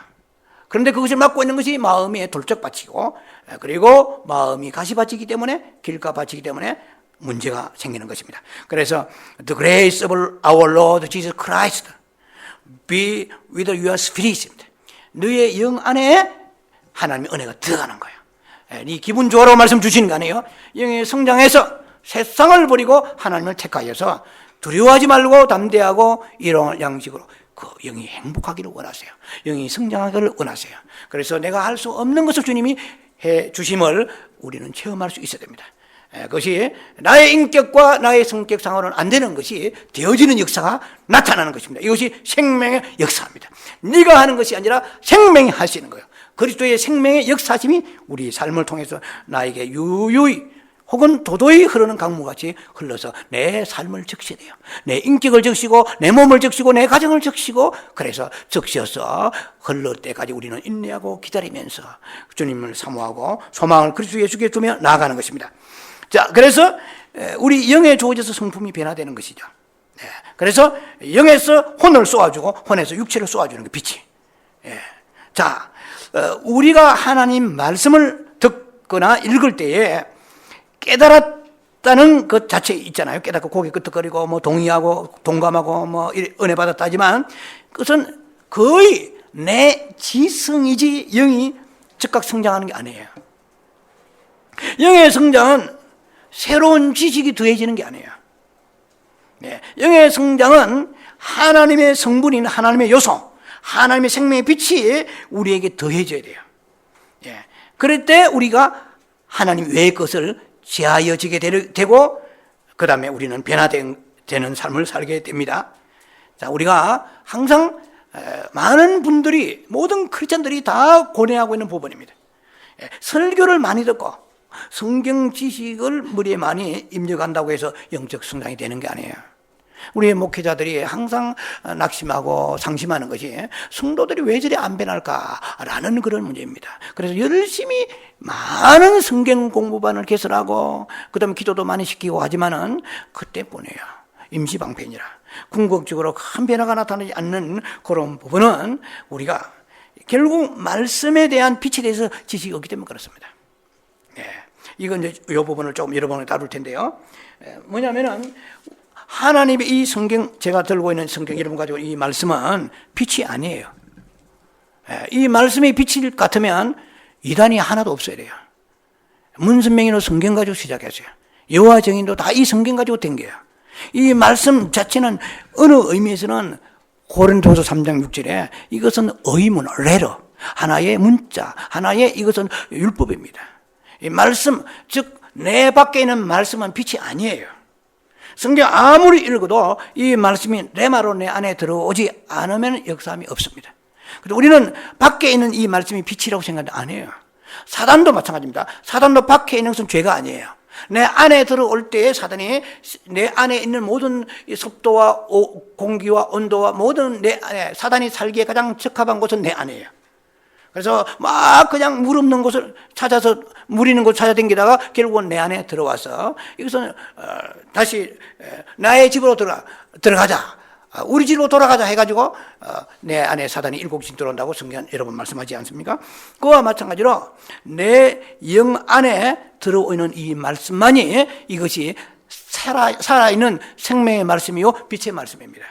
그런데 그것을 맡고 있는 것이 마음의 돌적밭이고, 그리고 마음이 가시밭이기 때문에, 길가밭이기 때문에 문제가 생기는 것입니다. 그래서 The grace of our Lord Jesus Christ be with your spirit. 너의 영 안에 하나님의 은혜가 들어가는 거예요. 네 기분 좋아라고 말씀 주시는 거 아니에요? 영의 성장해서 세상을 버리고 하나님을 택하여서 두려워하지 말고 담대하고 이런 양식으로 그 영이 행복하기를 원하세요. 영이 성장하기를 원하세요. 그래서 내가 할 수 없는 것을 주님이 해 주심을 우리는 체험할 수 있어야 됩니다. 그것이 나의 인격과 나의 성격상으로는 안 되는 것이 되어지는 역사가 나타나는 것입니다. 이것이 생명의 역사입니다. 네가 하는 것이 아니라 생명이 할 수 있는 거예요. 그리스도의 생명의 역사심이 우리 삶을 통해서 나에게 유유히 혹은 도도히 흐르는 강물같이 흘러서 내 삶을 적시해요. 내 인격을 적시고 내 몸을 적시고 내 가정을 적시고, 그래서 적셔서 흘러 때까지 우리는 인내하고 기다리면서 주님을 사모하고 소망을 그리스도 예수께 두며 나아가는 것입니다. 자, 그래서 우리 영에 주어져서 성품이 변화되는 것이죠. 그래서 영에서 혼을 쏘아주고 혼에서 육체를 쏘아주는 게 빛이. 자, 우리가 하나님 말씀을 듣거나 읽을 때에 깨달았다는 것 자체 있잖아요. 깨닫고 고개 끄덕거리고 동의하고 동감하고 은혜 받았다지만 그것은 거의 내 지성이지 영이 즉각 성장하는 게 아니에요. 영의 성장은 새로운 지식이 더해지는 게 아니에요. 영의 성장은 하나님의 성분인 하나님의 요소, 하나님의 생명의 빛이 우리에게 더해져야 돼요. 그럴 때 우리가 하나님 외의 것을 제하여지게 되고, 그 다음에 우리는 변화되는 삶을 살게 됩니다. 자, 우리가 항상 많은 분들이, 모든 크리스찬들이 다 고뇌하고 있는 부분입니다. 설교를 많이 듣고 성경 지식을 머리에 많이 입력한다고 해서 영적 성장이 되는 게 아니에요. 우리의 목회자들이 항상 낙심하고 상심하는 것이 성도들이 왜 저리 안 변할까라는 그런 문제입니다. 그래서 열심히 많은 성경 공부반을 개설하고 그다음에 기도도 많이 시키고 하지만은 그때뿐이에요. 임시방편이라 궁극적으로 큰 변화가 나타나지 않는 그런 부분은 우리가 결국 말씀에 대한 빛에 대해서 지식이 없기 때문에 그렇습니다. 이건 이제 이 부분을 조금 여러분이 다룰 텐데요. 뭐냐면은 하나님의 이 성경, 제가 들고 있는 성경 여러분 가지고 이 말씀은 빛이 아니에요. 이 말씀이 빛일 같으면 이단이 하나도 없어야 돼요. 문선명이는 성경 가지고 시작했어요. 여호와 증인도 다 이 성경 가지고 댕겨요. 이 말씀 자체는 어느 의미에서는 고린도서 3장 6절에 이것은 의문, 레러, 하나의 문자, 하나의 이것은 율법입니다. 이 말씀, 즉 내 밖에 있는 말씀은 빛이 아니에요. 성경 아무리 읽어도 이 말씀이 레마로 내 안에 들어오지 않으면 역사함이 없습니다. 그래서 우리는 밖에 있는 이 말씀이 빛이라고 생각 안 해요. 사단도 마찬가지입니다. 사단도 밖에 있는 것은 죄가 아니에요. 내 안에 들어올 때에 사단이 내 안에 있는 모든 습도와 공기와 온도와 모든 내 안에 사단이 살기에 가장 적합한 곳은 내 안이에요. 그래서 막 그냥 물 없는 곳을 찾아서 물 있는 곳 찾아다니다가 결국은 내 안에 들어와서 이것은 다시 나의 집으로 들어가자. 우리 집으로 돌아가자 해가지고 내 안에 사단이 일곱씩 들어온다고 성경 여러 번 말씀하지 않습니까? 그와 마찬가지로 내 영 안에 들어오는 이 말씀만이 이것이 살아있는 생명의 말씀이요 빛의 말씀입니다.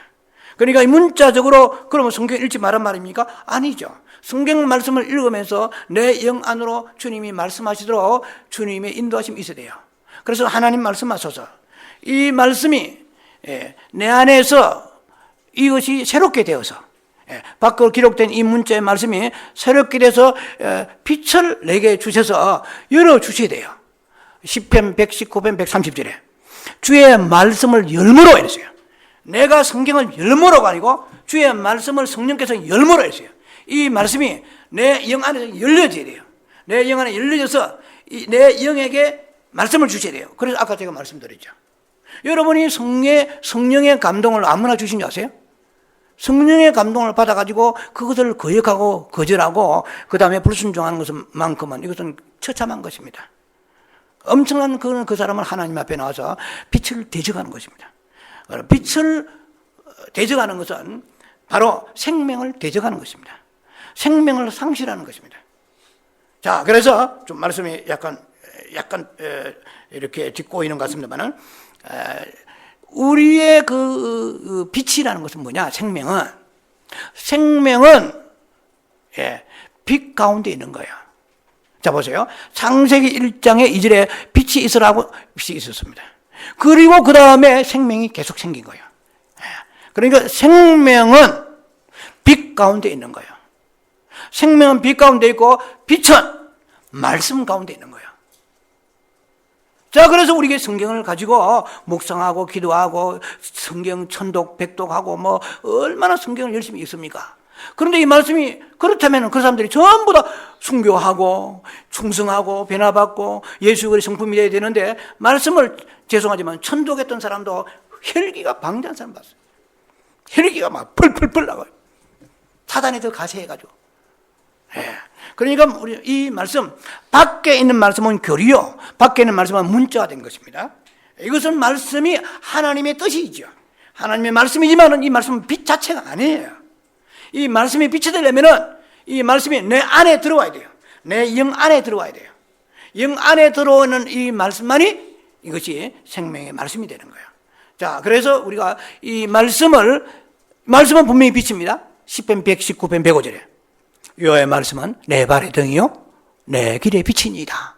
그러니까 문자적으로 그러면 성경 읽지 말란 말입니까? 아니죠. 성경 말씀을 읽으면서 내 영 안으로 주님이 말씀하시도록 주님의 인도하심이 있어야 돼요. 그래서 하나님 말씀하소서 이 말씀이 내 안에서 이것이 새롭게 되어서 밖으로 기록된 이 문자의 말씀이 새롭게 돼서 빛을 내게 주셔서 열어주셔야 돼요. 시편 119편 130절에 주의 말씀을 열무로 이랬어요. 내가 성경을 열무로가 아니고 주의 말씀을 성령께서 열무로 했어요. 이 말씀이 내 영 안에서 열려져야 돼요. 내 영 안에 열려져서 내 영에게 말씀을 주셔야 돼요. 그래서 아까 제가 말씀드렸죠. 여러분이 성령의 감동을 아무나 주신 줄 아세요? 성령의 감동을 받아가지고 그것을 거역하고 거절하고 그 다음에 불순종하는 것만큼은 이것은 처참한 것입니다. 엄청난 그 사람은 하나님 앞에 나와서 빛을 대적하는 것입니다. 빛을 대적하는 것은 바로 생명을 대적하는 것입니다. 생명을 상실하는 것입니다. 자, 그래서 좀 말씀이 약간 이렇게 짚고 있는 것 같습니다만은 우리의 그 빛이라는 것은 뭐냐? 생명은 빛 가운데 있는 거예요. 자, 보세요. 창세기 1장에 2절에 빛이 있으라고 빛이 있었습니다. 그리고 그 다음에 생명이 계속 생긴 거예요. 그러니까 생명은 빛 가운데 있는 거예요. 생명은 빛 가운데 있고 빛은 말씀 가운데 있는 거예요. 자, 그래서 우리가 성경을 가지고 묵상하고 기도하고 성경 천독, 백독하고 뭐 얼마나 성경을 열심히 읽습니까? 그런데 이 말씀이 그렇다면 그 사람들이 전부 다 순교하고 충성하고 변화받고 예수 그리스도의 성품이 되어야 되는데 말씀을 죄송하지만 천독했던 사람도 혈기가 방대한 사람 봤어요. 혈기가 막 펄펄펄 나가요. 사단이 더 가세해가지고. 그러니까 우리 이 말씀 밖에 있는 말씀은 교리요, 밖에 있는 말씀은 문자가 된 것입니다. 이것은 말씀이 하나님의 뜻이죠. 하나님의 말씀이지만 이 말씀은 빛 자체가 아니에요. 이 말씀이 빛이 되려면은 이 말씀이 내 안에 들어와야 돼요. 내 영 안에 들어와야 돼요. 영 안에 들어오는 이 말씀만이 이것이 생명의 말씀이 되는 거예요. 자, 그래서 우리가 이 말씀은 분명히 빛입니다. 시편 119편 105절에 여호와의 말씀은 내 발의 등이요 내 길의 빛이니이다.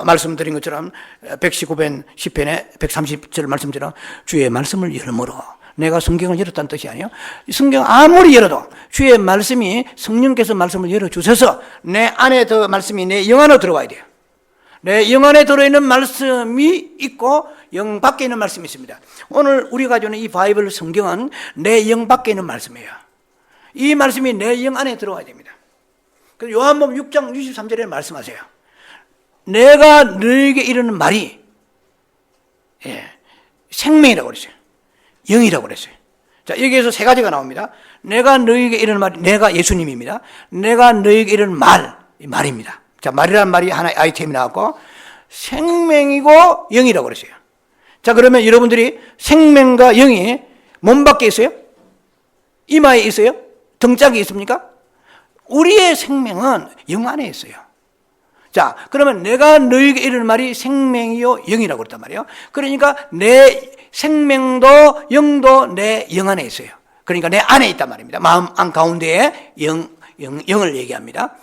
말씀드린 것처럼 119편 10편에 130절 말씀처럼 주의 말씀을 열므로 내가 성경을 열었다는 뜻이 아니에요. 성경 아무리 열어도 주의 말씀이 성령께서 말씀을 열어주셔서 내 안에 더 말씀이 내 영 안으로 들어와야 돼요. 내 영 안에 들어있는 말씀이 있고 영 밖에 있는 말씀이 있습니다. 오늘 우리가 가지고 있는 이 바이블 성경은 내 영 밖에 있는 말씀이에요. 이 말씀이 내 영 안에 들어와야 됩니다. 그래서 요한복음 6장 63절에 말씀하세요. 내가 너에게 이르는 말이 생명이라고 그랬어요. 영이라고 그랬어요. 자, 여기에서 세 가지가 나옵니다. 내가 너에게 이르는 말이, 내가 예수님입니다. 내가 너에게 이르는 말입니다. 자, 말이라는 말이 하나의 아이템이 나왔고 생명이고 영이라고 그랬어요. 자, 그러면 여러분들이 생명과 영이 몸 밖에 있어요? 이마에 있어요? 등짝이 있습니까? 우리의 생명은 영 안에 있어요. 자, 그러면 내가 너에게 이르는 말이 생명이요 영이라고 그랬단 말이에요. 그러니까 내 생명도 영도 내 영 안에 있어요. 그러니까 내 안에 있단 말입니다. 마음 안 가운데에 영을 얘기합니다.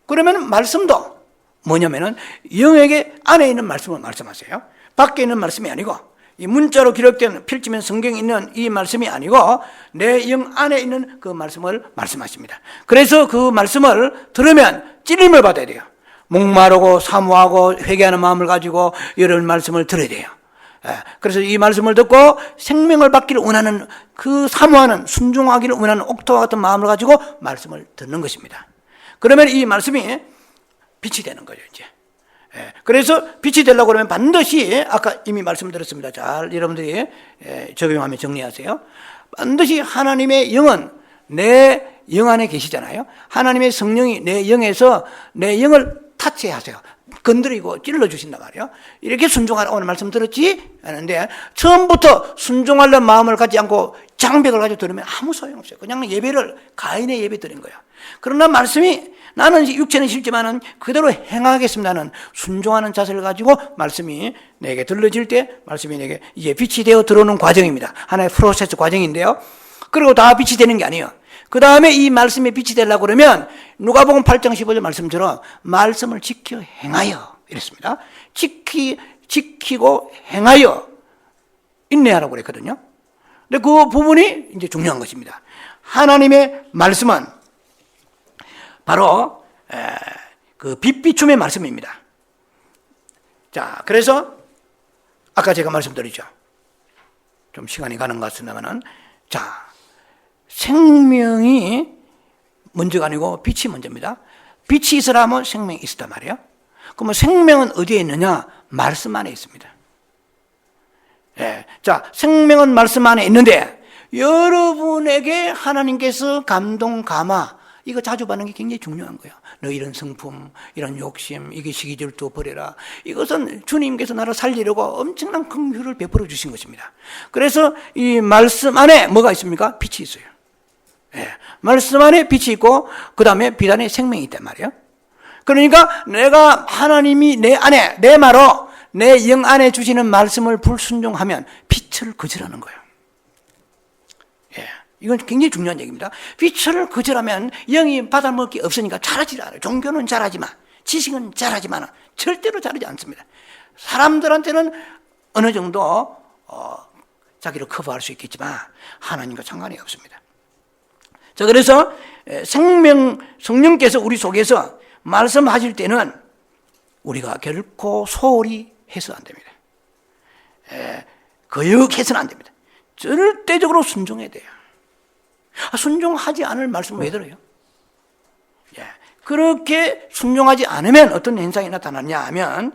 그러면 말씀도 뭐냐면은 영에게 안에 있는 말씀을 말씀하세요. 밖에 있는 말씀이 아니고 이 문자로 기록된 펼치면 성경에 있는 이 말씀이 아니고 내 영 안에 있는 그 말씀을 말씀하십니다. 그래서 그 말씀을 들으면 찔림을 받아야 돼요. 목마르고 사모하고 회개하는 마음을 가지고 이런 말씀을 들어야 돼요. 그래서 이 말씀을 듣고 생명을 받기를 원하는, 그 사모하는, 순종하기를 원하는 옥토와 같은 마음을 가지고 말씀을 듣는 것입니다. 그러면 이 말씀이 빛이 되는 거죠, 이제. 그래서 빛이 되려고 그러면 반드시, 아까 이미 말씀드렸습니다. 잘 여러분들이 적용하며 정리하세요. 반드시 하나님의 영은 내 영 안에 계시잖아요. 하나님의 성령이 내 영에서 내 영을 타치하세요. 건드리고 찔러주신단 말이에요. 이렇게 순종하라 오늘 말씀 들었지? 하는데 처음부터 순종하려는 마음을 갖지 않고 장벽을 가지고 들으면 아무 소용없어요. 그냥 예배를 가인의 예배 드린 거예요. 그러나 말씀이, 나는 육체는 싫지만은 그대로 행하겠습니다는 순종하는 자세를 가지고 말씀이 내게 들려질 때 말씀이 내게 이제 빛이 되어 들어오는 과정입니다. 하나의 프로세스 과정인데요. 그리고 다 빛이 되는 게 아니에요. 그 다음에 이 말씀에 빛이 되려고 그러면 누가복음 8장 15절 말씀처럼 말씀을 지켜 행하여 이랬습니다. 지키고 행하여 인내하라고 그랬거든요. 근데 그 부분이 이제 중요한 것입니다. 하나님의 말씀은 바로 그 빛비춤의 말씀입니다. 자, 그래서 아까 제가 말씀드렸죠. 좀 시간이 가는 것 같습니다만은, 자, 생명이 먼저가 아니고 빛이 먼저입니다. 빛이 있으라면 생명이 있었단 말이에요. 그러면 생명은 어디에 있느냐? 말씀 안에 있습니다. 자, 생명은 말씀 안에 있는데 여러분에게 하나님께서 감동, 감화, 이거 자주 받는 게 굉장히 중요한 거예요. 너 이런 성품, 이런 욕심, 이게 시기질투 버려라. 이것은 주님께서 나를 살리려고 엄청난 긍휼을 베풀어 주신 것입니다. 그래서 이 말씀 안에 뭐가 있습니까? 빛이 있어요. 말씀 안에 빛이 있고 그 다음에 빛 안에 생명이 있단 말이에요. 그러니까 내가 하나님이 내 안에, 내 말로 내 영 안에 주시는 말씀을 불순종하면 빛을 거절하는 거예요. 이건 굉장히 중요한 얘기입니다. 빛을 거절하면 영이 받아먹을 게 없으니까 자라지 않아요. 종교는 자라지만, 지식은 자라지만 절대로 자라지 않습니다. 사람들한테는 어느 정도 자기를 커버할 수 있겠지만 하나님과 상관이 없습니다. 자, 그래서 성령께서 우리 속에서 말씀하실 때는 우리가 결코 소홀히 해서 안 됩니다. 거역해서는 안 됩니다. 절대적으로 순종해야 돼요. 순종하지 않을 말씀을 왜 들어요? 그렇게 순종하지 않으면 어떤 현상이 나타나냐 하면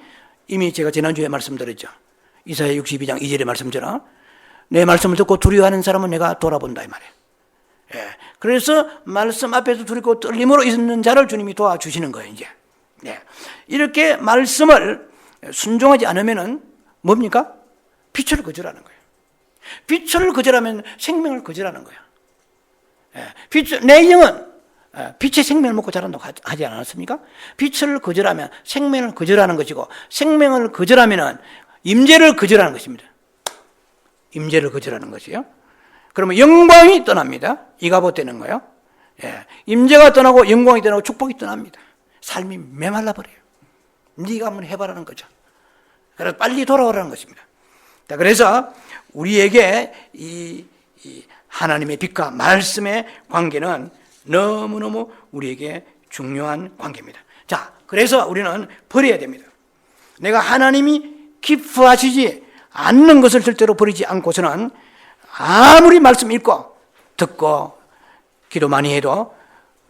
이미 제가 지난주에 말씀드렸죠. 이사야 62장 2절의 말씀처럼 내 말씀을 듣고 두려워하는 사람은 내가 돌아본다 이 말이에요. 그래서 말씀 앞에서 두렵고 떨림으로 있는 자를 주님이 도와주시는 거예요. 이제 이렇게 말씀을 순종하지 않으면은 뭡니까? 빛을 거절하는 거예요. 빛을 거절하면 생명을 거절하는 거예요. 내 영은 빛의 생명을 먹고 자란다고 하지 않았습니까? 빛을 거절하면 생명을 거절하는 것이고 생명을 거절하면은 임재를 거절하는 것입니다. 임재를 거절하는 것이요. 그러면 영광이 떠납니다. 이가봇되는 거예요. 임재가 떠나고 영광이 떠나고 축복이 떠납니다. 삶이 메말라 버려요. 네가 한번 해봐라는 거죠. 그래서 빨리 돌아오라는 것입니다. 자, 그래서 우리에게 이 하나님의 빛과 말씀의 관계는 너무너무 우리에게 중요한 관계입니다. 자, 그래서 우리는 버려야 됩니다. 내가 하나님이 기뻐하시지 않는 것을 절대로 버리지 않고서는 아무리 말씀 읽고 듣고 기도 많이 해도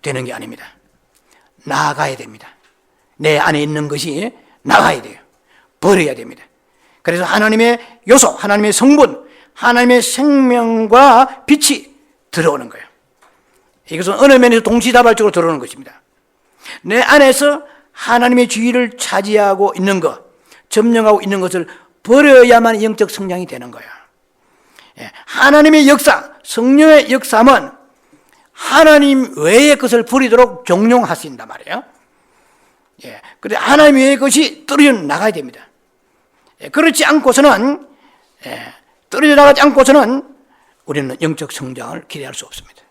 되는 게 아닙니다. 나아가야 됩니다. 내 안에 있는 것이 나가야 돼요. 버려야 됩니다. 그래서 하나님의 요소, 하나님의 성분, 하나님의 생명과 빛이 들어오는 거예요. 이것은 어느 면에서 동시다발적으로 들어오는 것입니다. 내 안에서 하나님의 주의를 차지하고 있는 것, 점령하고 있는 것을 버려야만 영적 성장이 되는 거예요. 하나님의 역사, 성령의 역사는 하나님 외의 것을 버리도록 종용하신단 말이에요. 그런데 하나님 외의 것이 떨어져 나가야 됩니다. 그렇지 않고서는, 떨어져 나가지 않고서는 우리는 영적 성장을 기대할 수 없습니다.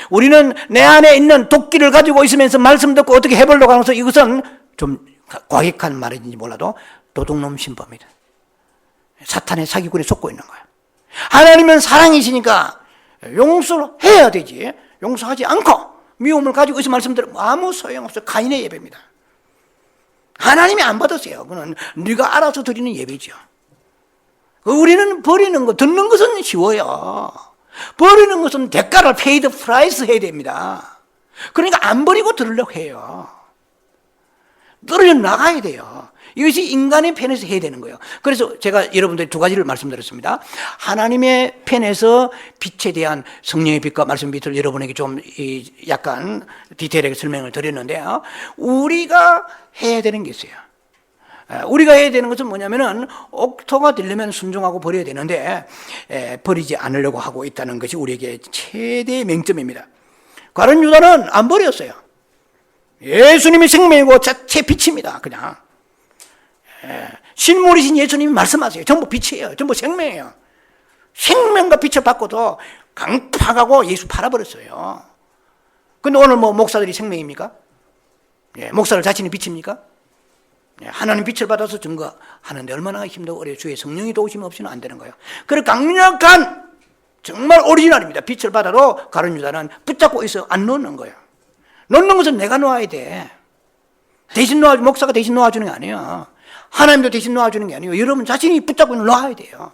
우리는 내 안에 있는 도끼를 가지고 있으면서 말씀 듣고 어떻게 해보려고 하면서 이것은 좀 과격한 말인지 몰라도 도둑놈 신범입니다. 사탄의 사기꾼에 속고 있는 거예요. 하나님은 사랑이시니까 용서를 해야 되지. 용서하지 않고 미움을 가지고 있어 말씀드리면 아무 소용없어요. 가인의 예배입니다. 하나님이 안 받으세요. 그건 네가 알아서 드리는 예배죠. 우리는 버리는 거, 듣는 것은 쉬워요. 버리는 것은 대가를 페이드 프라이스 해야 됩니다. 그러니까 안 버리고 들으려고 해요. 떨어져 나가야 돼요. 이것이 인간의 편에서 해야 되는 거예요. 그래서 제가 여러분들이 두 가지를 말씀드렸습니다. 하나님의 편에서 빛에 대한 성령의 빛과 말씀의 빛을 여러분에게 좀 약간 디테일하게 설명을 드렸는데요. 우리가 해야 되는 게 있어요. 우리가 해야 되는 것은 뭐냐면은 옥토가 되려면 순종하고 버려야 되는데 버리지 않으려고 하고 있다는 것이 우리에게 최대의 맹점입니다. 가룟 유다는 안 버렸어요. 예수님이 생명이고 자체 빛입니다. 그냥 신물이신 예수님이 말씀하세요. 전부 빛이에요. 전부 생명이에요. 생명과 빛을 받고도 강팍하고 예수 팔아버렸어요. 근데 오늘 뭐 목사들이 생명입니까? 목사들 자신이 빛입니까? 하나님 빛을 받아서 증거하는데 얼마나 힘들고 어려워요. 주의 성령이 도우심 없이는 안 되는 거예요. 그래 강력한 정말 오리지널입니다. 빛을 받아도 가룟 유다는 붙잡고 있어 안 놓는 거예요. 놓는 것은 내가 놓아야 돼. 대신 목사가 대신 놓아주는 게 아니에요. 하나님도 대신 놓아주는 게 아니에요. 여러분 자신이 붙잡고 놓아야 돼요.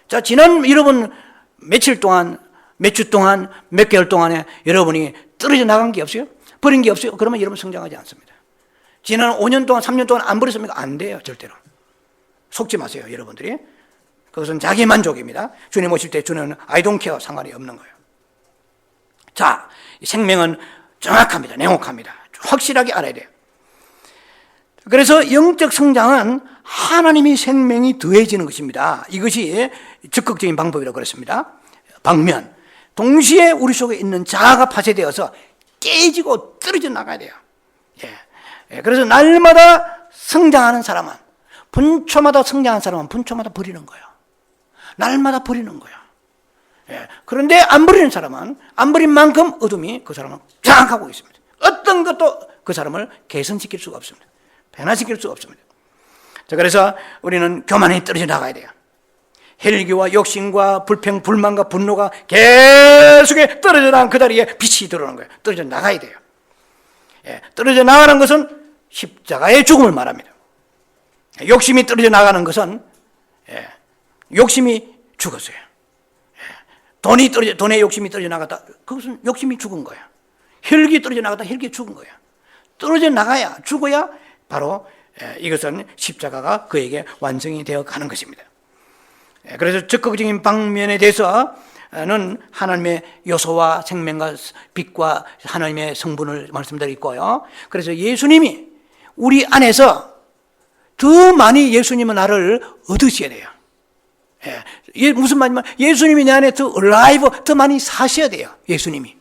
자, 지난 여러분 며칠 동안, 몇 주 동안, 몇 개월 동안에 여러분이 떨어져 나간 게 없어요? 버린 게 없어요? 그러면 여러분 성장하지 않습니다. 지난 5년 동안, 3년 동안 안 버렸습니까? 안 돼요, 절대로. 속지 마세요, 여러분들이. 그것은 자기 만족입니다. 주님 오실 때 주님은 I don't care 상관이 없는 거예요. 자, 생명은 정확합니다. 냉혹합니다. 확실하게 알아야 돼요. 그래서 영적 성장은 하나님의 생명이 더해지는 것입니다. 이것이 적극적인 방법이라고 그랬습니다. 방면. 동시에 우리 속에 있는 자아가 파쇄되어서 깨지고 떨어져 나가야 돼요. 그래서 날마다 성장하는 사람은, 분초마다 성장하는 사람은 분초마다 버리는 거예요. 날마다 버리는 거예요. 그런데 안 버리는 사람은 안 버린 만큼 어둠이 그 사람을 장악하고 있습니다. 어떤 것도 그 사람을 개선시킬 수가 없습니다. 변화시킬 수가 없습니다. 자, 그래서 우리는 교만에 떨어져 나가야 돼요. 혈기와 욕심과 불평, 불만과 분노가 계속해 떨어져 나간 그 다리에 빛이 들어오는 거예요. 떨어져 나가야 돼요. 떨어져 나가는 것은 십자가의 죽음을 말합니다. 욕심이 떨어져 나가는 것은 욕심이 죽었어요. 돈의 욕심이 떨어져 나갔다. 그것은 욕심이 죽은 거예요. 혈기 떨어져 나갔다. 혈기 죽은 거예요. 떨어져 나가야, 죽어야 바로 이것은 십자가가 그에게 완성이 되어 가는 것입니다. 그래서 적극적인 방면에 대해서는 하나님의 요소와 생명과 빛과 하나님의 성분을 말씀드렸고요. 그래서 예수님이 우리 안에서 더 많이 예수님은 나를 얻으셔야 돼요. 무슨 말이냐면 예수님이 내 안에 더 alive, 더 많이 사셔야 돼요. 예수님이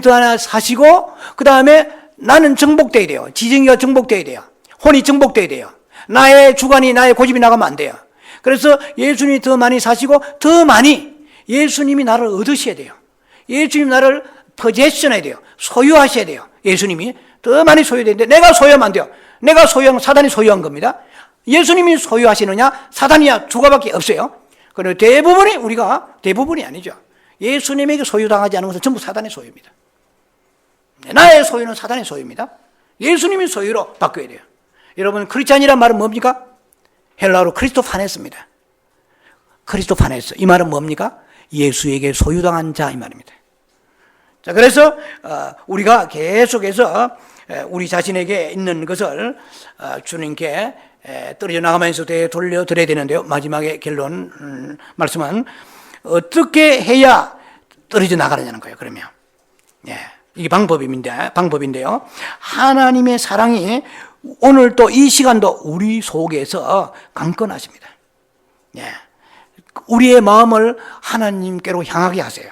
더 안에 사시고 그 다음에 나는 정복돼야 돼요. 지정이가 정복돼야 돼요. 혼이 정복돼야 돼요. 나의 주관이, 나의 고집이 나가면 안 돼요. 그래서 예수님이 더 많이 사시고 더 많이 예수님이 나를 얻으셔야 돼요. 예수님이 나를 포제션해야 돼요. 소유하셔야 돼요. 예수님이 더 많이 소유되는데 내가 소유하면 안 돼요. 내가 소유한 사단이 소유한 겁니다. 예수님이 소유하시느냐 사단이야 주가밖에 없어요. 그리고 대부분이 아니죠. 예수님에게 소유당하지 않은 것은 전부 사단의 소유입니다. 나의 소유는 사단의 소유입니다. 예수님이 소유로 바뀌어야 돼요. 여러분 크리스찬이란 말은 뭡니까? 헬라어로 크리스토파네스입니다. 크리스토파네스 이 말은 뭡니까? 예수에게 소유당한 자 이 말입니다. 자, 그래서 우리가 계속해서 우리 자신에게 있는 것을 주님께 떨어져 나가면서 돌려드려야 되는데요. 마지막에 결론 말씀은 어떻게 해야 떨어져 나가느냐는 거예요. 그러면 이게 방법인데요. 하나님의 사랑이 오늘 또 이 시간도 우리 속에서 강건하십니다. 우리의 마음을 하나님께로 향하게 하세요.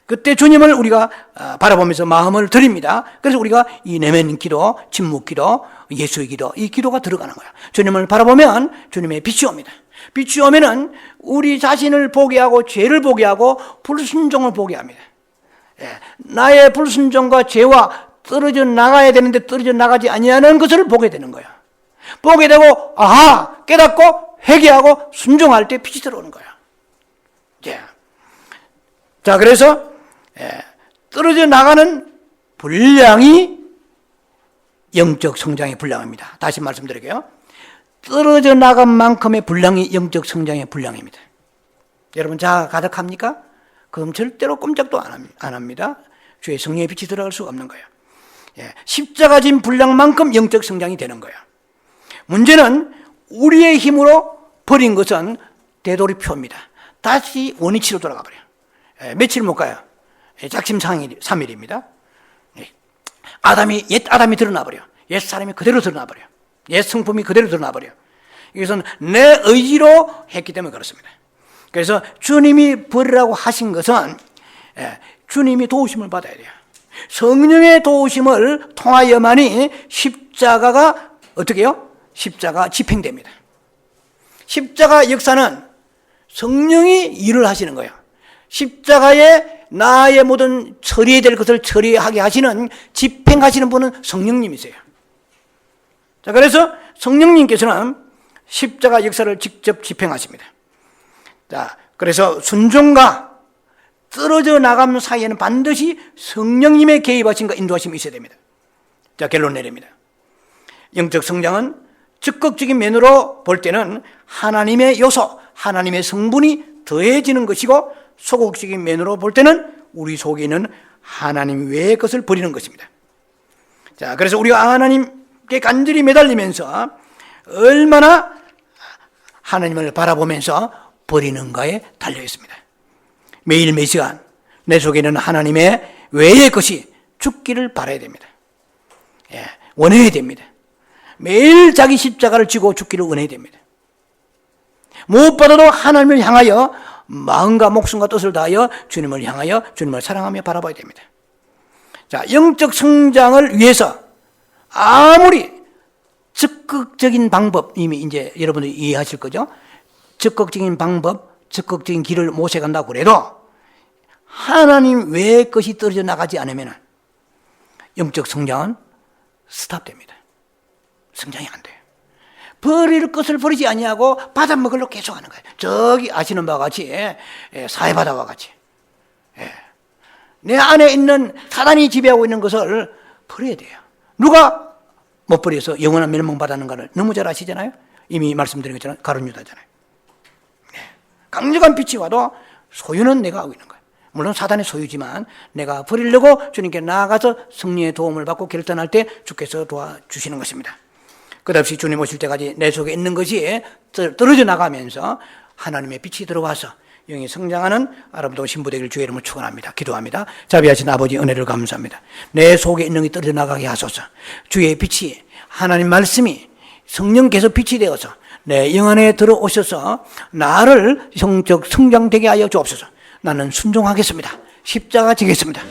그때 주님을 우리가 바라보면서 마음을 드립니다. 그래서 우리가 이 내면 기도, 침묵 기도, 예수의 기도, 이 기도가 들어가는 거예요. 주님을 바라보면 주님의 빛이 옵니다. 빛이 오면은 우리 자신을 보게 하고 죄를 보게 하고 불순종을 보게 합니다. 나의 불순종과 죄와 떨어져 나가야 되는데 떨어져 나가지 아니하는 것을 보게 되는 거예요. 보게 되고 아하 깨닫고 회개하고 순종할 때 빛이 들어오는 거예요. 자, 그래서 떨어져 나가는 분량이 영적 성장의 분량입니다. 다시 말씀드릴게요. 떨어져 나간 만큼의 분량이 영적 성장의 분량입니다. 여러분 자아 가득합니까? 그럼 절대로 꼼짝도 안 합니다. 주의 성령의 빛이 들어갈 수가 없는 거예요. 십자가 진 분량만큼 영적 성장이 되는 거예요. 문제는 우리의 힘으로 버린 것은 되돌이표입니다. 다시 원위치로 돌아가 버려요. 며칠 못 가요. 작심 3일입니다. 옛 아담이 드러나 버려. 옛 사람이 그대로 드러나 버려. 옛 성품이 그대로 드러나 버려. 이것은 내 의지로 했기 때문에 그렇습니다. 그래서 주님이 버리라고 하신 것은 주님이 도우심을 받아야 돼요. 성령의 도우심을 통하여만이 십자가가 어떻게 해요? 십자가 집행됩니다. 십자가 역사는 성령이 일을 하시는 거예요. 십자가에 나의 모든 처리해야 될 것을 처리하게 하시는, 집행하시는 분은 성령님이세요. 자, 그래서 성령님께서는 십자가 역사를 직접 집행하십니다. 자, 그래서 순종과 떨어져 나가는 사이에는 반드시 성령님의 개입하심과 인도하심이 있어야 됩니다. 자, 결론 내립니다. 영적 성장은 적극적인 면으로 볼 때는 하나님의 요소, 하나님의 성분이 더해지는 것이고, 소극적인 면으로 볼 때는 우리 속에 있는 하나님 외의 것을 버리는 것입니다. 자, 그래서 우리가 하나님께 간절히 매달리면서 얼마나 하나님을 바라보면서 버리는가에 달려 있습니다. 매일 매 시간 내 속에 있는 하나님의 외의 것이 죽기를 바라야 됩니다. 원해야 됩니다. 매일 자기 십자가를 지고 죽기를 원해야 됩니다. 무엇보다도 하나님을 향하여 마음과 목숨과 뜻을 다하여 주님을 향하여 주님을 사랑하며 바라봐야 됩니다. 자, 영적 성장을 위해서 아무리 적극적인 방법, 이미 이제 여러분들이 이해하실 거죠? 적극적인 방법, 적극적인 길을 모셔간다고 그래도 하나님 외의 것이 떨어져 나가지 않으면 영적 성장은 스탑됩니다. 성장이 안 돼요. 버릴 것을 버리지 아니하고 받아먹으려고 계속하는 거예요. 저기 아시는 바와 같이 사해바다와 같이 내 안에 있는 사단이 지배하고 있는 것을 버려야 돼요. 누가 못 버려서 영원한 멸망받았는가를 너무 잘 아시잖아요. 이미 말씀드린 것처럼 가룟 유다잖아요. 강력한 빛이 와도 소유는 내가 하고 있는 거예요. 물론 사단의 소유지만 내가 버리려고 주님께 나아가서 성령의 도움을 받고 결단할 때 주께서 도와주시는 것입니다. 끝없이 주님 오실 때까지 내 속에 있는 것이 떨어져 나가면서 하나님의 빛이 들어와서 영이 성장하는 아름다운 신부 되기를 주의 이름으로 축원합니다. 기도합니다. 자비하신 아버지 은혜를 감사합니다. 내 속에 있는 것이 떨어져 나가게 하소서. 주의 빛이, 하나님 말씀이 성령께서 빛이 되어서 내 영 안에 들어오셔서 나를 영적 성장되게 하여 주옵소서. 나는 순종하겠습니다. 십자가 지겠습니다.